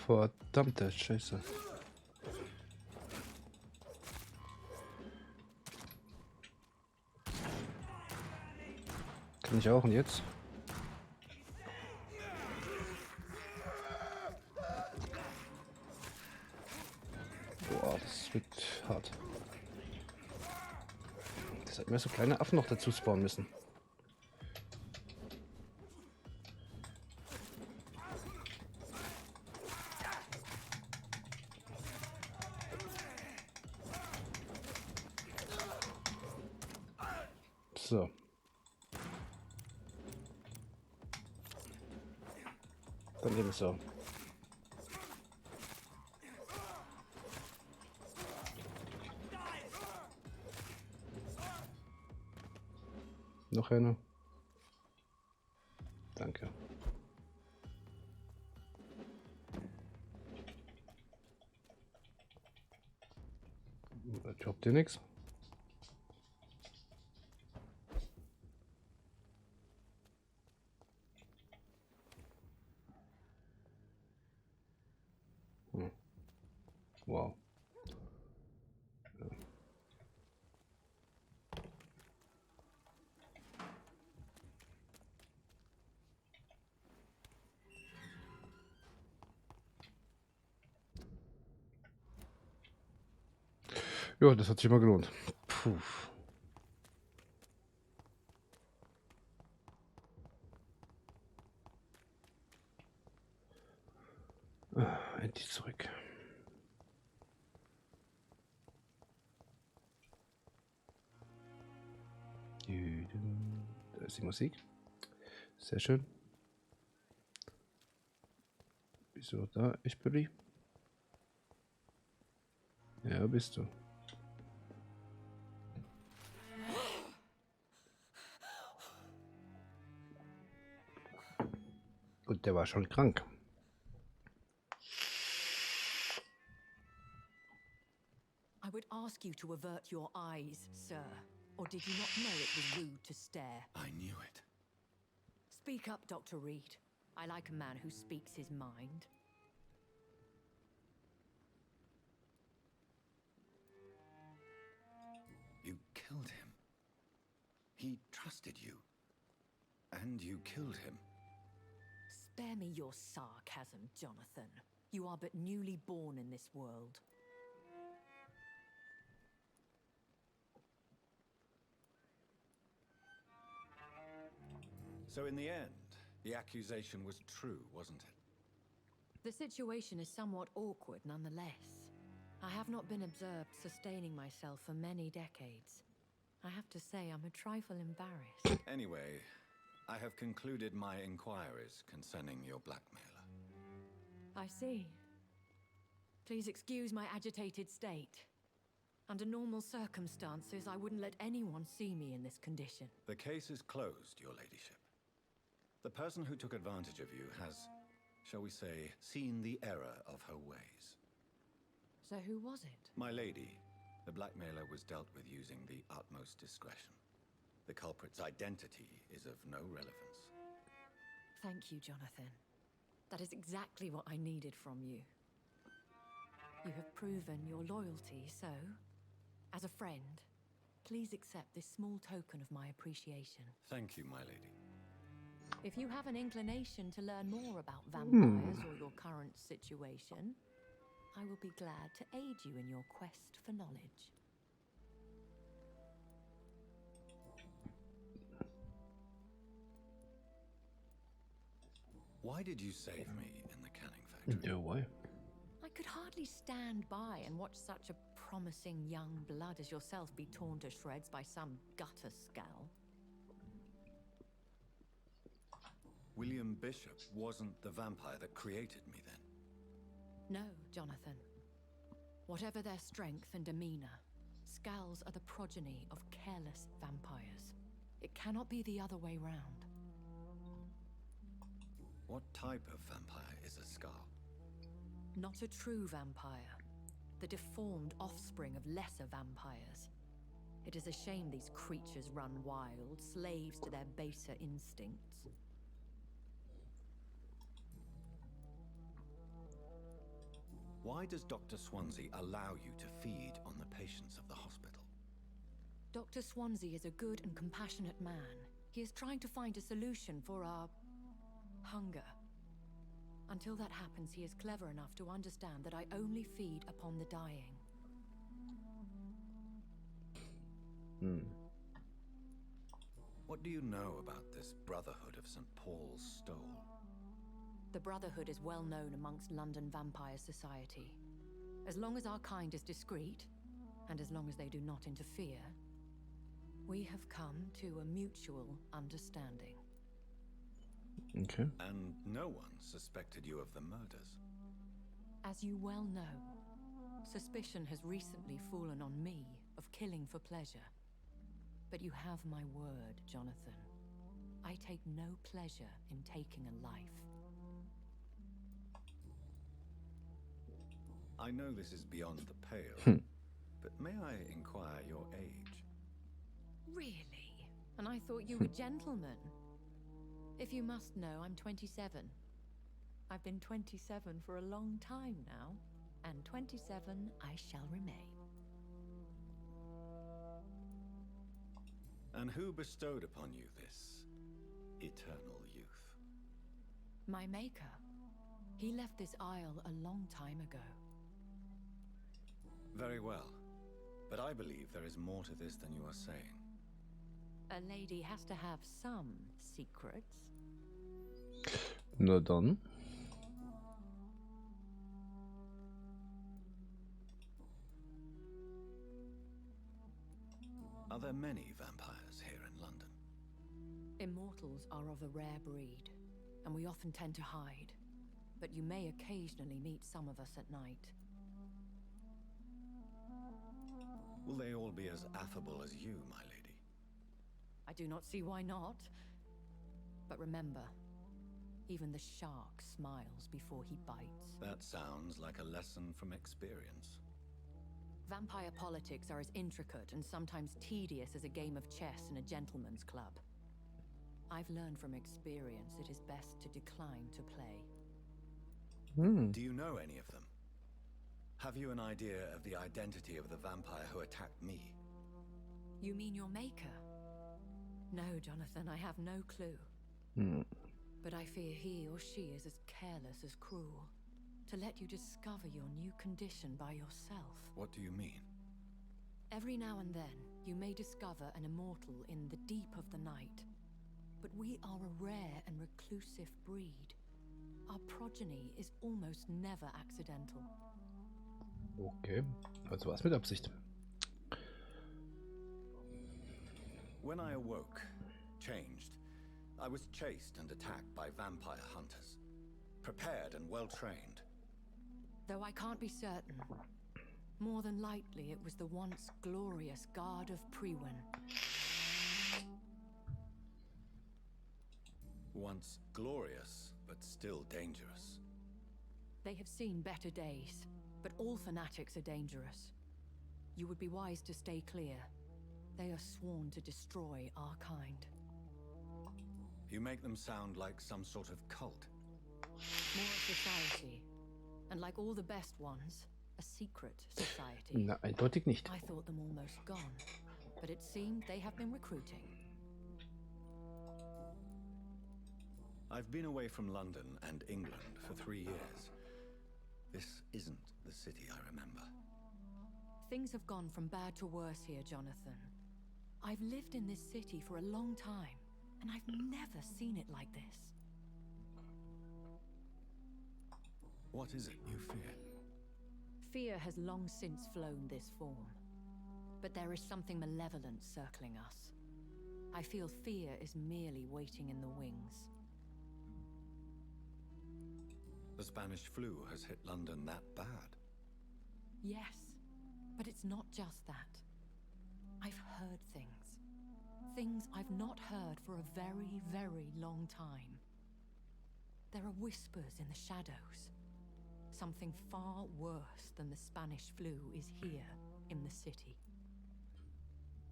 Verdammte Scheiße. Kann ich auch und jetzt? Boah, das wird hart. Das hat immer so kleine Affen noch dazu spawnen müssen. So. Dann eben so. Noch eine. Danke. Droppt dir nichts? Wow. Ja, das hat sich mal gelohnt. Puh. Endlich zurück. Da ist die Musik. Sehr schön. Wieso da? Ich Billy? Ja, bist du. Und der war schon krank. I would ask you to avert your eyes, sir. Or did you not know it was rude to stare? I knew it. Speak up, Dr. Reed. I like a man who speaks his mind. You killed him. He trusted you. And you killed him. Spare me your sarcasm, Jonathan. You are but newly born in this world. So in the end, the accusation was true, wasn't it? The situation is somewhat awkward nonetheless. I have not been observed sustaining myself for many decades. I have to say I'm a trifle embarrassed. Anyway, I have concluded my inquiries concerning your blackmailer. I see. Please excuse my agitated state. Under normal circumstances, I wouldn't let anyone see me in this condition. The case is closed, your ladyship. The person who took advantage of you has, shall we say, seen the error of her ways. So who was it? My lady, the blackmailer was dealt with using the utmost discretion. The culprit's identity is of no relevance. Thank you, Jonathan. That is exactly what I needed from you. You have proven your loyalty, so, as a friend, please accept this small token of my appreciation. Thank you, my lady. If you have an inclination to learn more about vampires or your current situation, I will be glad to aid you in your quest for knowledge. Why did you save me in the canning factory? Yeah, why? I could hardly stand by and watch such a promising young blood as yourself be torn to shreds by some gutter scowl. William Bishop wasn't the vampire that created me then? No, Jonathan. Whatever their strength and demeanor, Scowls are the progeny of careless vampires. It cannot be the other way round. What type of vampire is a Scowl? Not a true vampire. The deformed offspring of lesser vampires. It is a shame these creatures run wild, slaves to their baser instincts. Why does Dr. Swansea allow you to feed on the patients of the hospital? Dr. Swansea is a good and compassionate man. He is trying to find a solution for our hunger. Until that happens, he is clever enough to understand that I only feed upon the dying. What do you know about this Brotherhood of St. Paul's Stole? The Brotherhood is well known amongst London vampire society. As long as our kind is discreet, and as long as they do not interfere, we have come to a mutual understanding. Okay. And no one suspected you of the murders? As you well know, suspicion has recently fallen on me of killing for pleasure. But you have my word, Jonathan. I take no pleasure in taking a life. I know this is beyond the pale, but may I inquire your age? Really? And I thought you were gentlemen. If you must know, I'm 27. I've been 27 for a long time now, and 27 I shall remain. And who bestowed upon you this eternal youth? My maker. He left this isle a long time ago. Very well. But I believe there is more to this than you are saying. A lady has to have some secrets. Na dann. Are there many vampires here in London? Immortals are of a rare breed, and we often tend to hide. But you may occasionally meet some of us at night. Will they all be as affable as you, my lady? I do not see why not. But remember, even the shark smiles before he bites. That sounds like a lesson from experience. Vampire politics are as intricate and sometimes tedious as a game of chess in a gentleman's club. I've learned from experience it is best to decline to play. Do you know any of them? Have you an idea of the identity of the vampire who attacked me? You mean your maker? No, Jonathan, I have no clue. But I fear he or she is as careless as cruel. To let you discover your new condition by yourself. What do you mean? Every now and then, you may discover an immortal in the deep of the night. But we are a rare and reclusive breed. Our progeny is almost never accidental. Okay, also was mit Absicht. When I awoke, changed, I was chased and attacked by vampire hunters. Prepared and well-trained. Though I can't be certain. More than likely, it was the once glorious Guard of Priwen. Once glorious, but still dangerous. They have seen better days, but all fanatics are dangerous. You would be wise to stay clear. They are sworn to destroy our kind. You make them sound like some sort of cult. More a society. And like all the best ones, a secret society. Na, eindeutig nicht. I thought them almost gone, but it seemed they have been recruiting. I've been away from London and England for 3 years. This isn't the city I remember. Things have gone from bad to worse here, Jonathan. I've lived in this city for a long time, and I've never seen it like this. What is it you fear? Fear has long since flown this form. But there is something malevolent circling us. I feel fear is merely waiting in the wings. The Spanish flu has hit London that bad? Yes, but it's not just that. I've heard things. Things I've not heard for a very, very long time. There are whispers in the shadows. Something far worse than the Spanish flu is here in the city.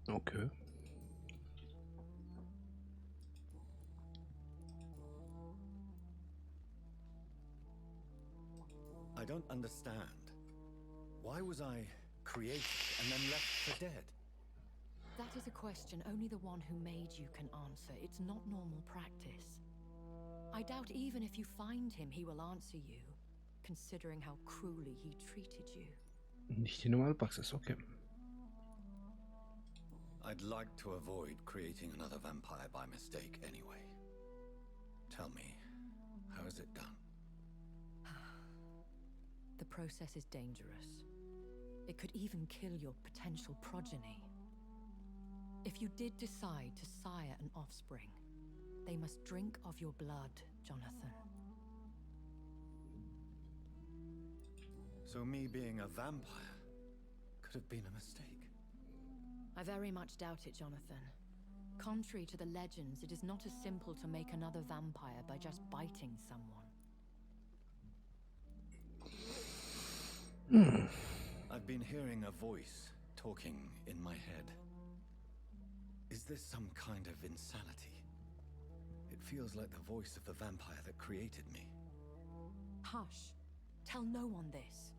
Okay. I don't understand. Why was I created and then left for dead? That is a question only the one who made you can answer. It's not normal practice. I doubt even if you find him, he will answer you, considering how cruelly he treated you. Nicht die normale Praxis, okay. I'd like to avoid creating another vampire by mistake anyway. Tell me, how is it done? The process is dangerous. It could even kill your potential progeny. If you did decide to sire an offspring, they must drink of your blood, Jonathan. So me being a vampire could have been a mistake. I very much doubt it, Jonathan. Contrary to the legends, it is not as simple to make another vampire by just biting someone. I've been hearing a voice talking in my head. Is this some kind of insanity? It feels like the voice of the vampire that created me. Hush. Tell no one this.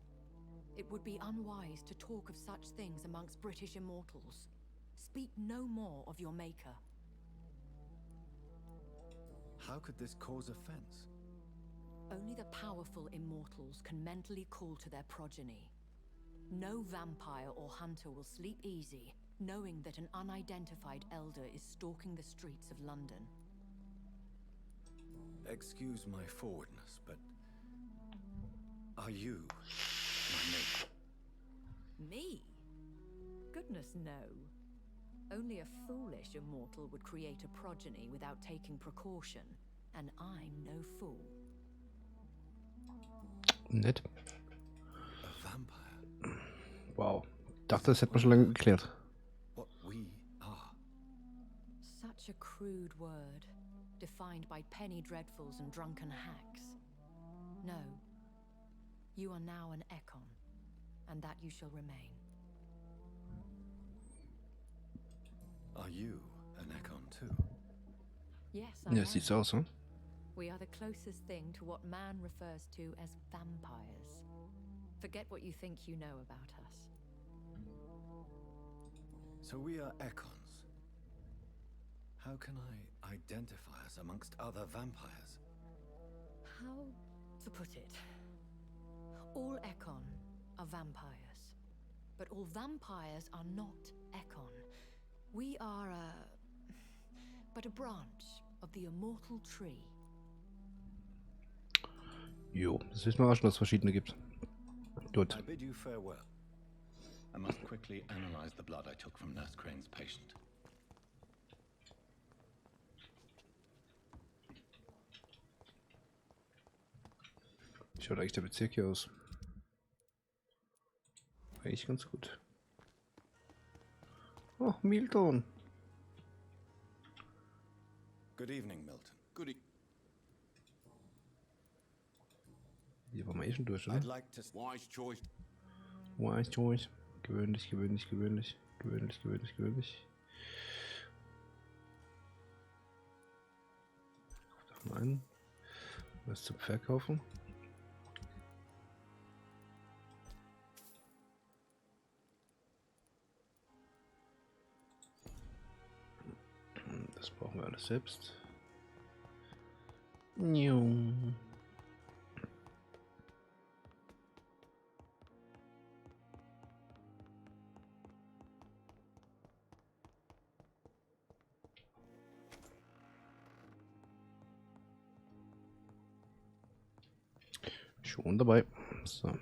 It would be unwise to talk of such things amongst British immortals. Speak no more of your maker. How could this cause offense? Only the powerful immortals can mentally call to their progeny. No vampire or hunter will sleep easy, knowing that an unidentified elder is stalking the streets of London. Excuse my forwardness, but are you my mate? Me? Goodness, no. Only a foolish immortal would create a progeny without taking precaution, and I'm no fool. Nett. A vampire? Wow. Dachte, das hätte man schon lange geklärt. What we are. Such a crude word, defined by penny dreadfuls and drunken hacks. No. You are now an Ekon, and that you shall remain. Are you an Ekon too? Yes, I Ja, am. sieht so aus, hm? We are the closest thing to what man refers to as vampires. Forget what you think you know about us. So we are Ekons. How can I identify us amongst other vampires? How to put it? All Ekon are vampires. But all vampires are not Ekon. We are but a branch of the immortal tree. Jo, das wissen wir auch schon, dass es verschiedene gibt. Gut. I bid you farewell. I must quickly analyze the blood I took from Nurse Crane's patient. Wie schaut eigentlich der Bezirk hier aus? Eigentlich ganz gut. Oh, Milton. Good evening, Milton. Good evening. Hier waren wir eh schon durch, oder? I'd like to... Wise choice. Wise choice. Gewöhnlich, gewöhnlich, gewöhnlich. Gewöhnlich, gewöhnlich, gewöhnlich. Guck mal an. Was zum Verkaufen. Das brauchen wir alles selbst. Schon dabei. So.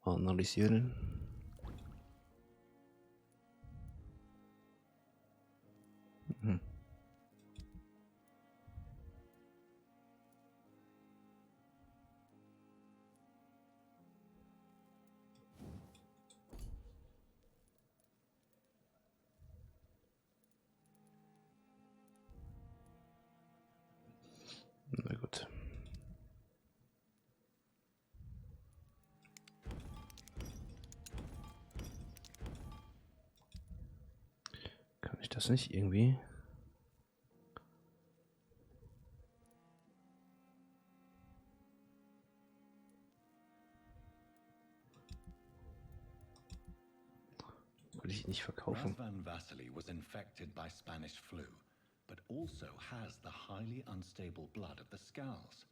Analysieren. Na gut. Kann ich das nicht irgendwie? will ich nicht verkaufen. Razvan Vasily was infected by Spanish flu, but also has the highly unstable blood of the Scows.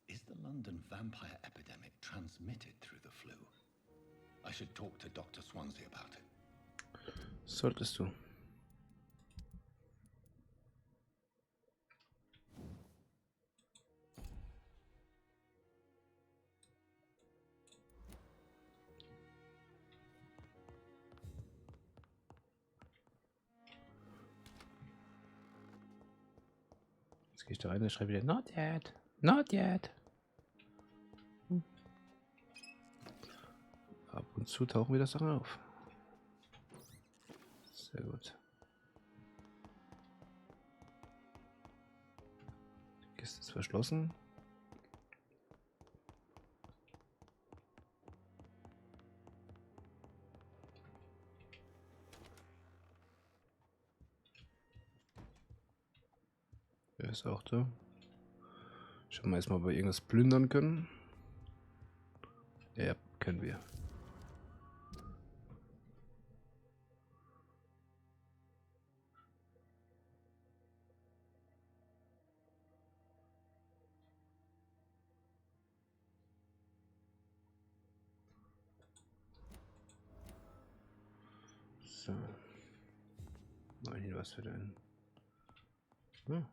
Is the London vampire epidemic transmitted through the flu? I should talk to Dr. Swansea about it. Solltest du. Jetzt gehe ich da rein und schreibe wieder Not yet. Not yet. Ab und zu tauchen wieder Sachen auf. Sehr gut. Die Kiste ist verschlossen. Der ist auch da. Schauen wir erstmal, ob wir irgendwas plündern können. Ja, können wir. So. Mal hier was für den. Hm.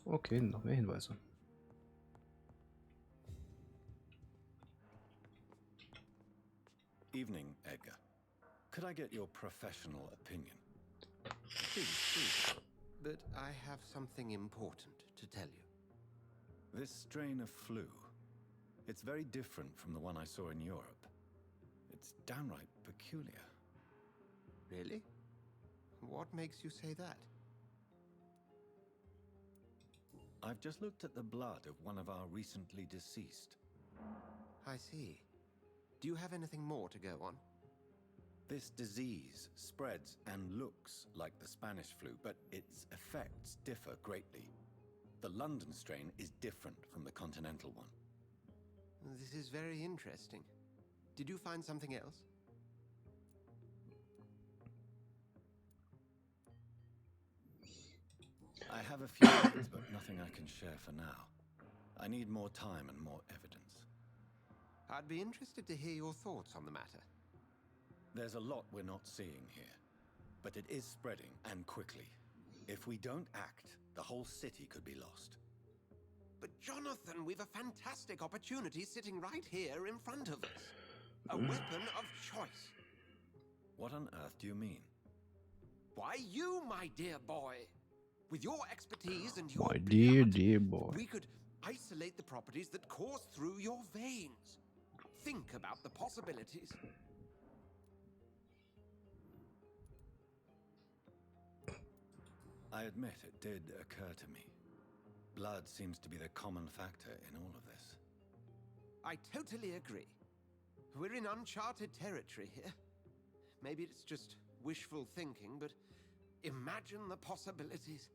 Okay, noch mehr Hinweise. Evening, Edgar. Could I get your professional opinion? Please. But I have something important to tell you. This strain of flu, it's very different from the one I saw in Europe. It's downright peculiar. Really? What makes you say that? I've just looked at the blood of one of our recently deceased. I see. Do you have anything more to go on? This disease spreads and looks like the Spanish flu, but its effects differ greatly. The London strain is different from the continental one. This is very interesting. Did you find something else? I have a few things, but nothing I can share for now. I need more time and more evidence. I'd be interested to hear your thoughts on the matter. There's a lot we're not seeing here, but it is spreading, and quickly. If we don't act, the whole city could be lost. But Jonathan, we've a fantastic opportunity sitting right here in front of us. A weapon of choice. What on earth do you mean? Why, you, my dear boy. With your expertise and your My dear boy. we could isolate the properties that course through your veins. Think about the possibilities. I admit it did occur to me. Blood seems to be the common factor in all of this. I totally agree. We're in uncharted territory here. Maybe it's just wishful thinking, but imagine the possibilities.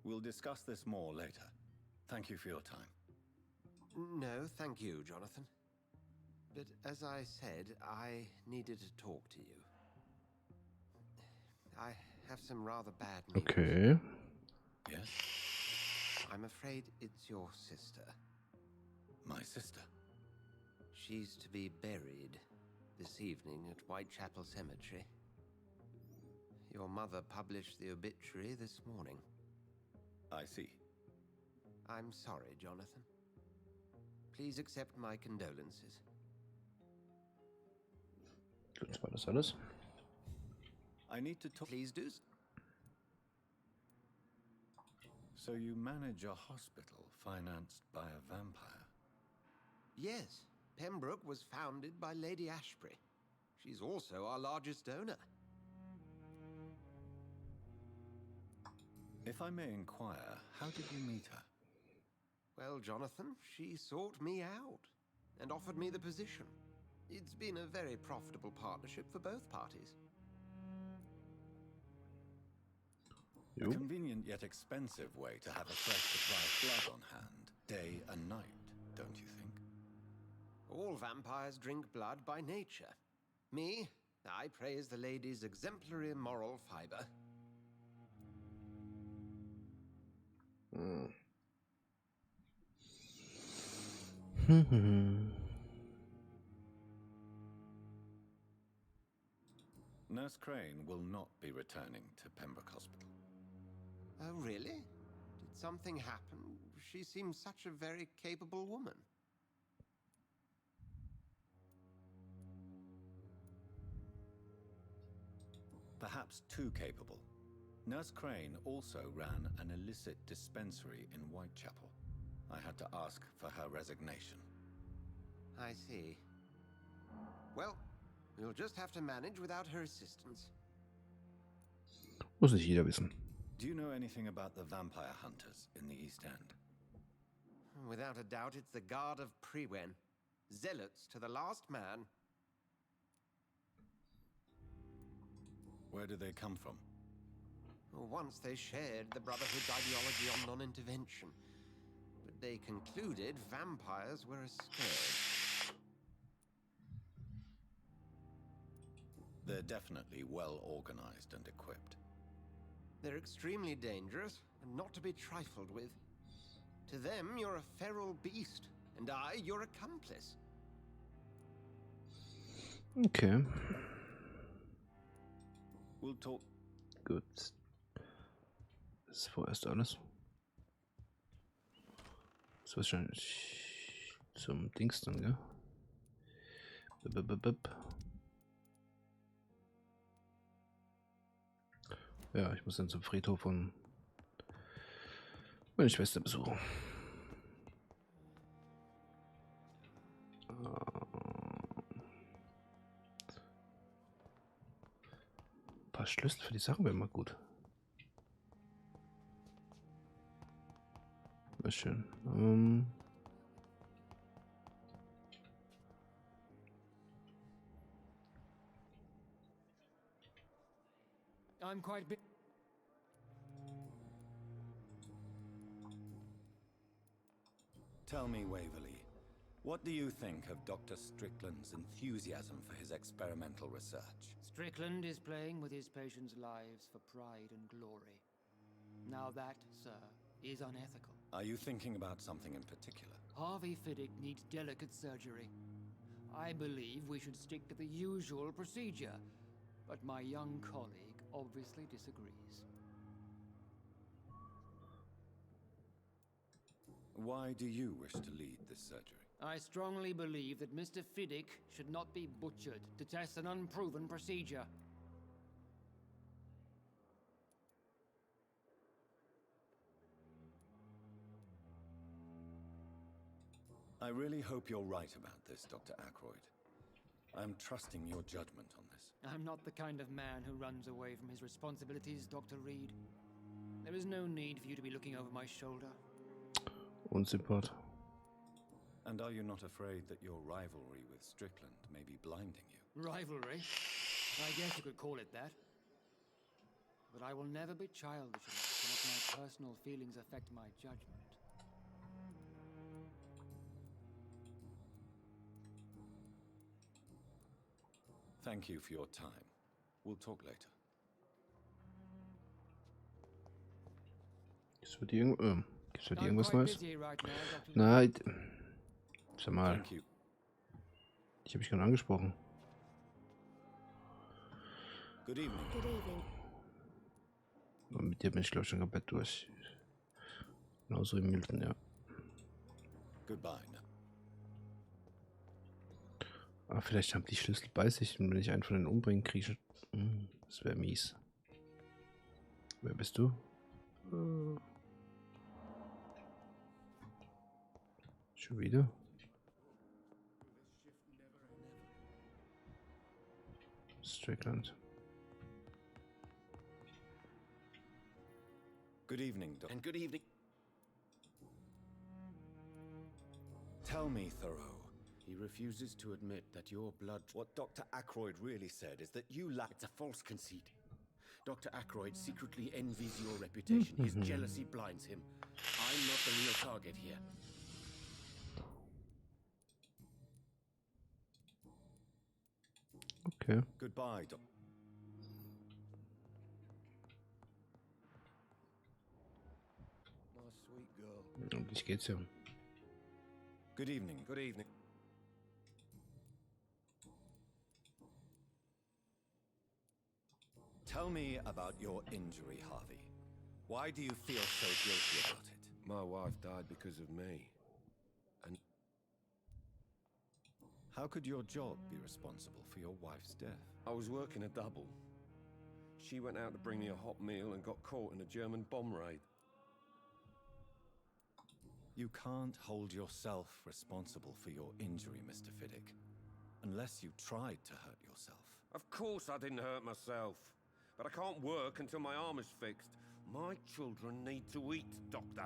We'll discuss this more later. Thank you for your time. No, thank you, Jonathan. But as I said, I needed to talk to you. I have some rather bad news. Okay. Yes? I'm afraid it's your sister. My sister? She's to be buried this evening at Whitechapel Cemetery. Your mother published the obituary this morning. I see. I'm sorry, Jonathan. Please accept my condolences. Gut, war das alles? I need to talk. Please do. So you manage a hospital financed by a vampire? Yes, Pembroke was founded by Lady Ashbury. She's also our largest donor. If I may inquire, how did you meet her? Well, Jonathan, she sought me out and offered me the position. It's been a very profitable partnership for both parties. A convenient yet expensive way to have a fresh supply of blood on hand, day and night, don't you think? All vampires drink blood by nature. Me, I praise the lady's exemplary moral fiber. Nurse Crane will not be returning to Pembroke Hospital. Oh, really? Did something happen? She seems such a very capable woman. Perhaps too capable. Nurse Crane also ran an illicit dispensary in Whitechapel. I had to ask for her resignation. I see. Well, we'll just have to manage without her assistance. Muss nicht jeder wissen. Do you know anything about the vampire hunters in the East End? Without a doubt, it's the Guard of Priwen. Zealots to the last man. Where do they come from? Once they shared the Brotherhood's ideology on non-intervention. But they concluded vampires were a scourge. They're definitely well organized and equipped. They're extremely dangerous and not to be trifled with. To them, you're a feral beast, and I, your accomplice. Okay. We'll talk. Gut. Das ist vorerst alles. Das ist wahrscheinlich zum Dings dann, gell? Ja, ich muss dann zum Friedhof und meine Schwester besuchen. Ein paar Schlüssel für die Sachen wären mal gut. War schön. I'm quite big. Tell me, Waverly, what do you think of Dr. Strickland's enthusiasm for his experimental research? Strickland is playing with his patients' lives for pride and glory. Now that, sir, is unethical. Are you thinking about something in particular? Harvey Fiddick needs delicate surgery. I believe we should stick to the usual procedure, but my young colleague obviously disagrees. Why do you wish to lead this surgery? I strongly believe that Mr. Fiddick should not be butchered to test an unproven procedure. I really hope you're right about this, Dr. Ackroyd. I'm trusting your judgment on this. I'm not the kind of man who runs away from his responsibilities, Dr. Reed. There is no need for you to be looking over my shoulder. Unsympath. And are you not afraid that your rivalry with Strickland may be blinding you? Rivalry? I guess you could call it that. But I will never be childish enough to let my personal feelings affect my judgment. Thank you for your time. We'll talk later. Gibt's für die irgendwas Neues? Nein. Sag mal. Ich habe mich gerade angesprochen. Good evening. Good evening. Aber mit dir bin ich glaube ich schon komplett durch. Genauso wie Milton, ja. Goodbye. Aber vielleicht haben die Schlüssel bei sich und wenn ich einen von denen umbringen kriege. Das wäre mies. Wer bist du? Schon wieder? Strickland. Good evening, Doctor. And good evening. Tell me, Thoreau. He refuses to admit that your blood... What Dr. Ackroyd really said is that you lack... It's a false conceit. Dr. Ackroyd secretly envies your reputation. His jealousy blinds him. I'm not the real target here. Okay. Goodbye, Doc. My sweet girl. Um dich geht's ja. Good evening. Good evening. Tell me about your injury, Harvey. Why do you feel so guilty about it? My wife died because of me. And how could your job be responsible for your wife's death? I was working a double. She went out to bring me a hot meal and got caught in a German bomb raid. You can't hold yourself responsible for your injury, Mr. Fiddick. Unless you tried to hurt yourself. Of course I didn't hurt myself. But I can't work until my arm is fixed. My children need to eat, Doctor.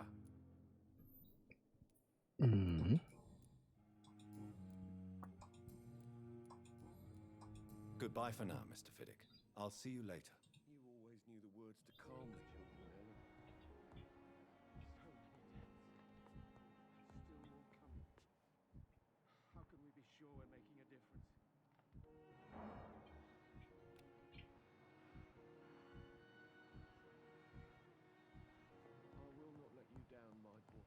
Mhm. Goodbye for now, Mr. Fiddick. I'll see you later. You always knew the words to calm the children, Ellen. So many deaths. Still more coming. How can we be sure we're making a difference? I will not let you down, my boy.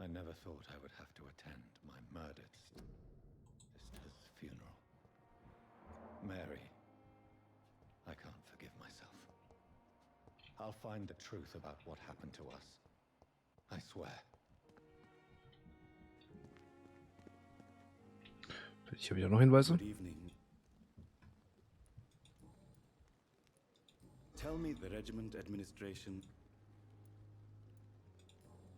I never thought I would have to attend my murdered sister's funeral. Mary, I can't forgive myself. I'll find the truth about what happened to us. I swear. Ich habe ja noch Hinweise. Good evening. Tell me the regiment administration.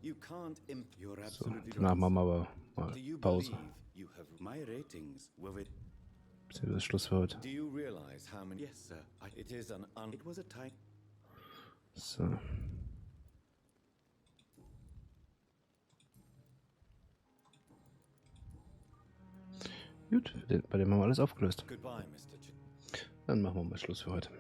You can't You're So, absolutely danach machen wir aber mal Do you Pause. believe you have my ratings were with Das ist ja das Schluss für heute. Do you realize how many Yes, sir. It is an It was a time. So. Gut, bei dem haben wir alles aufgelöst. Goodbye, Mr. Dann machen wir mal Schluss für heute.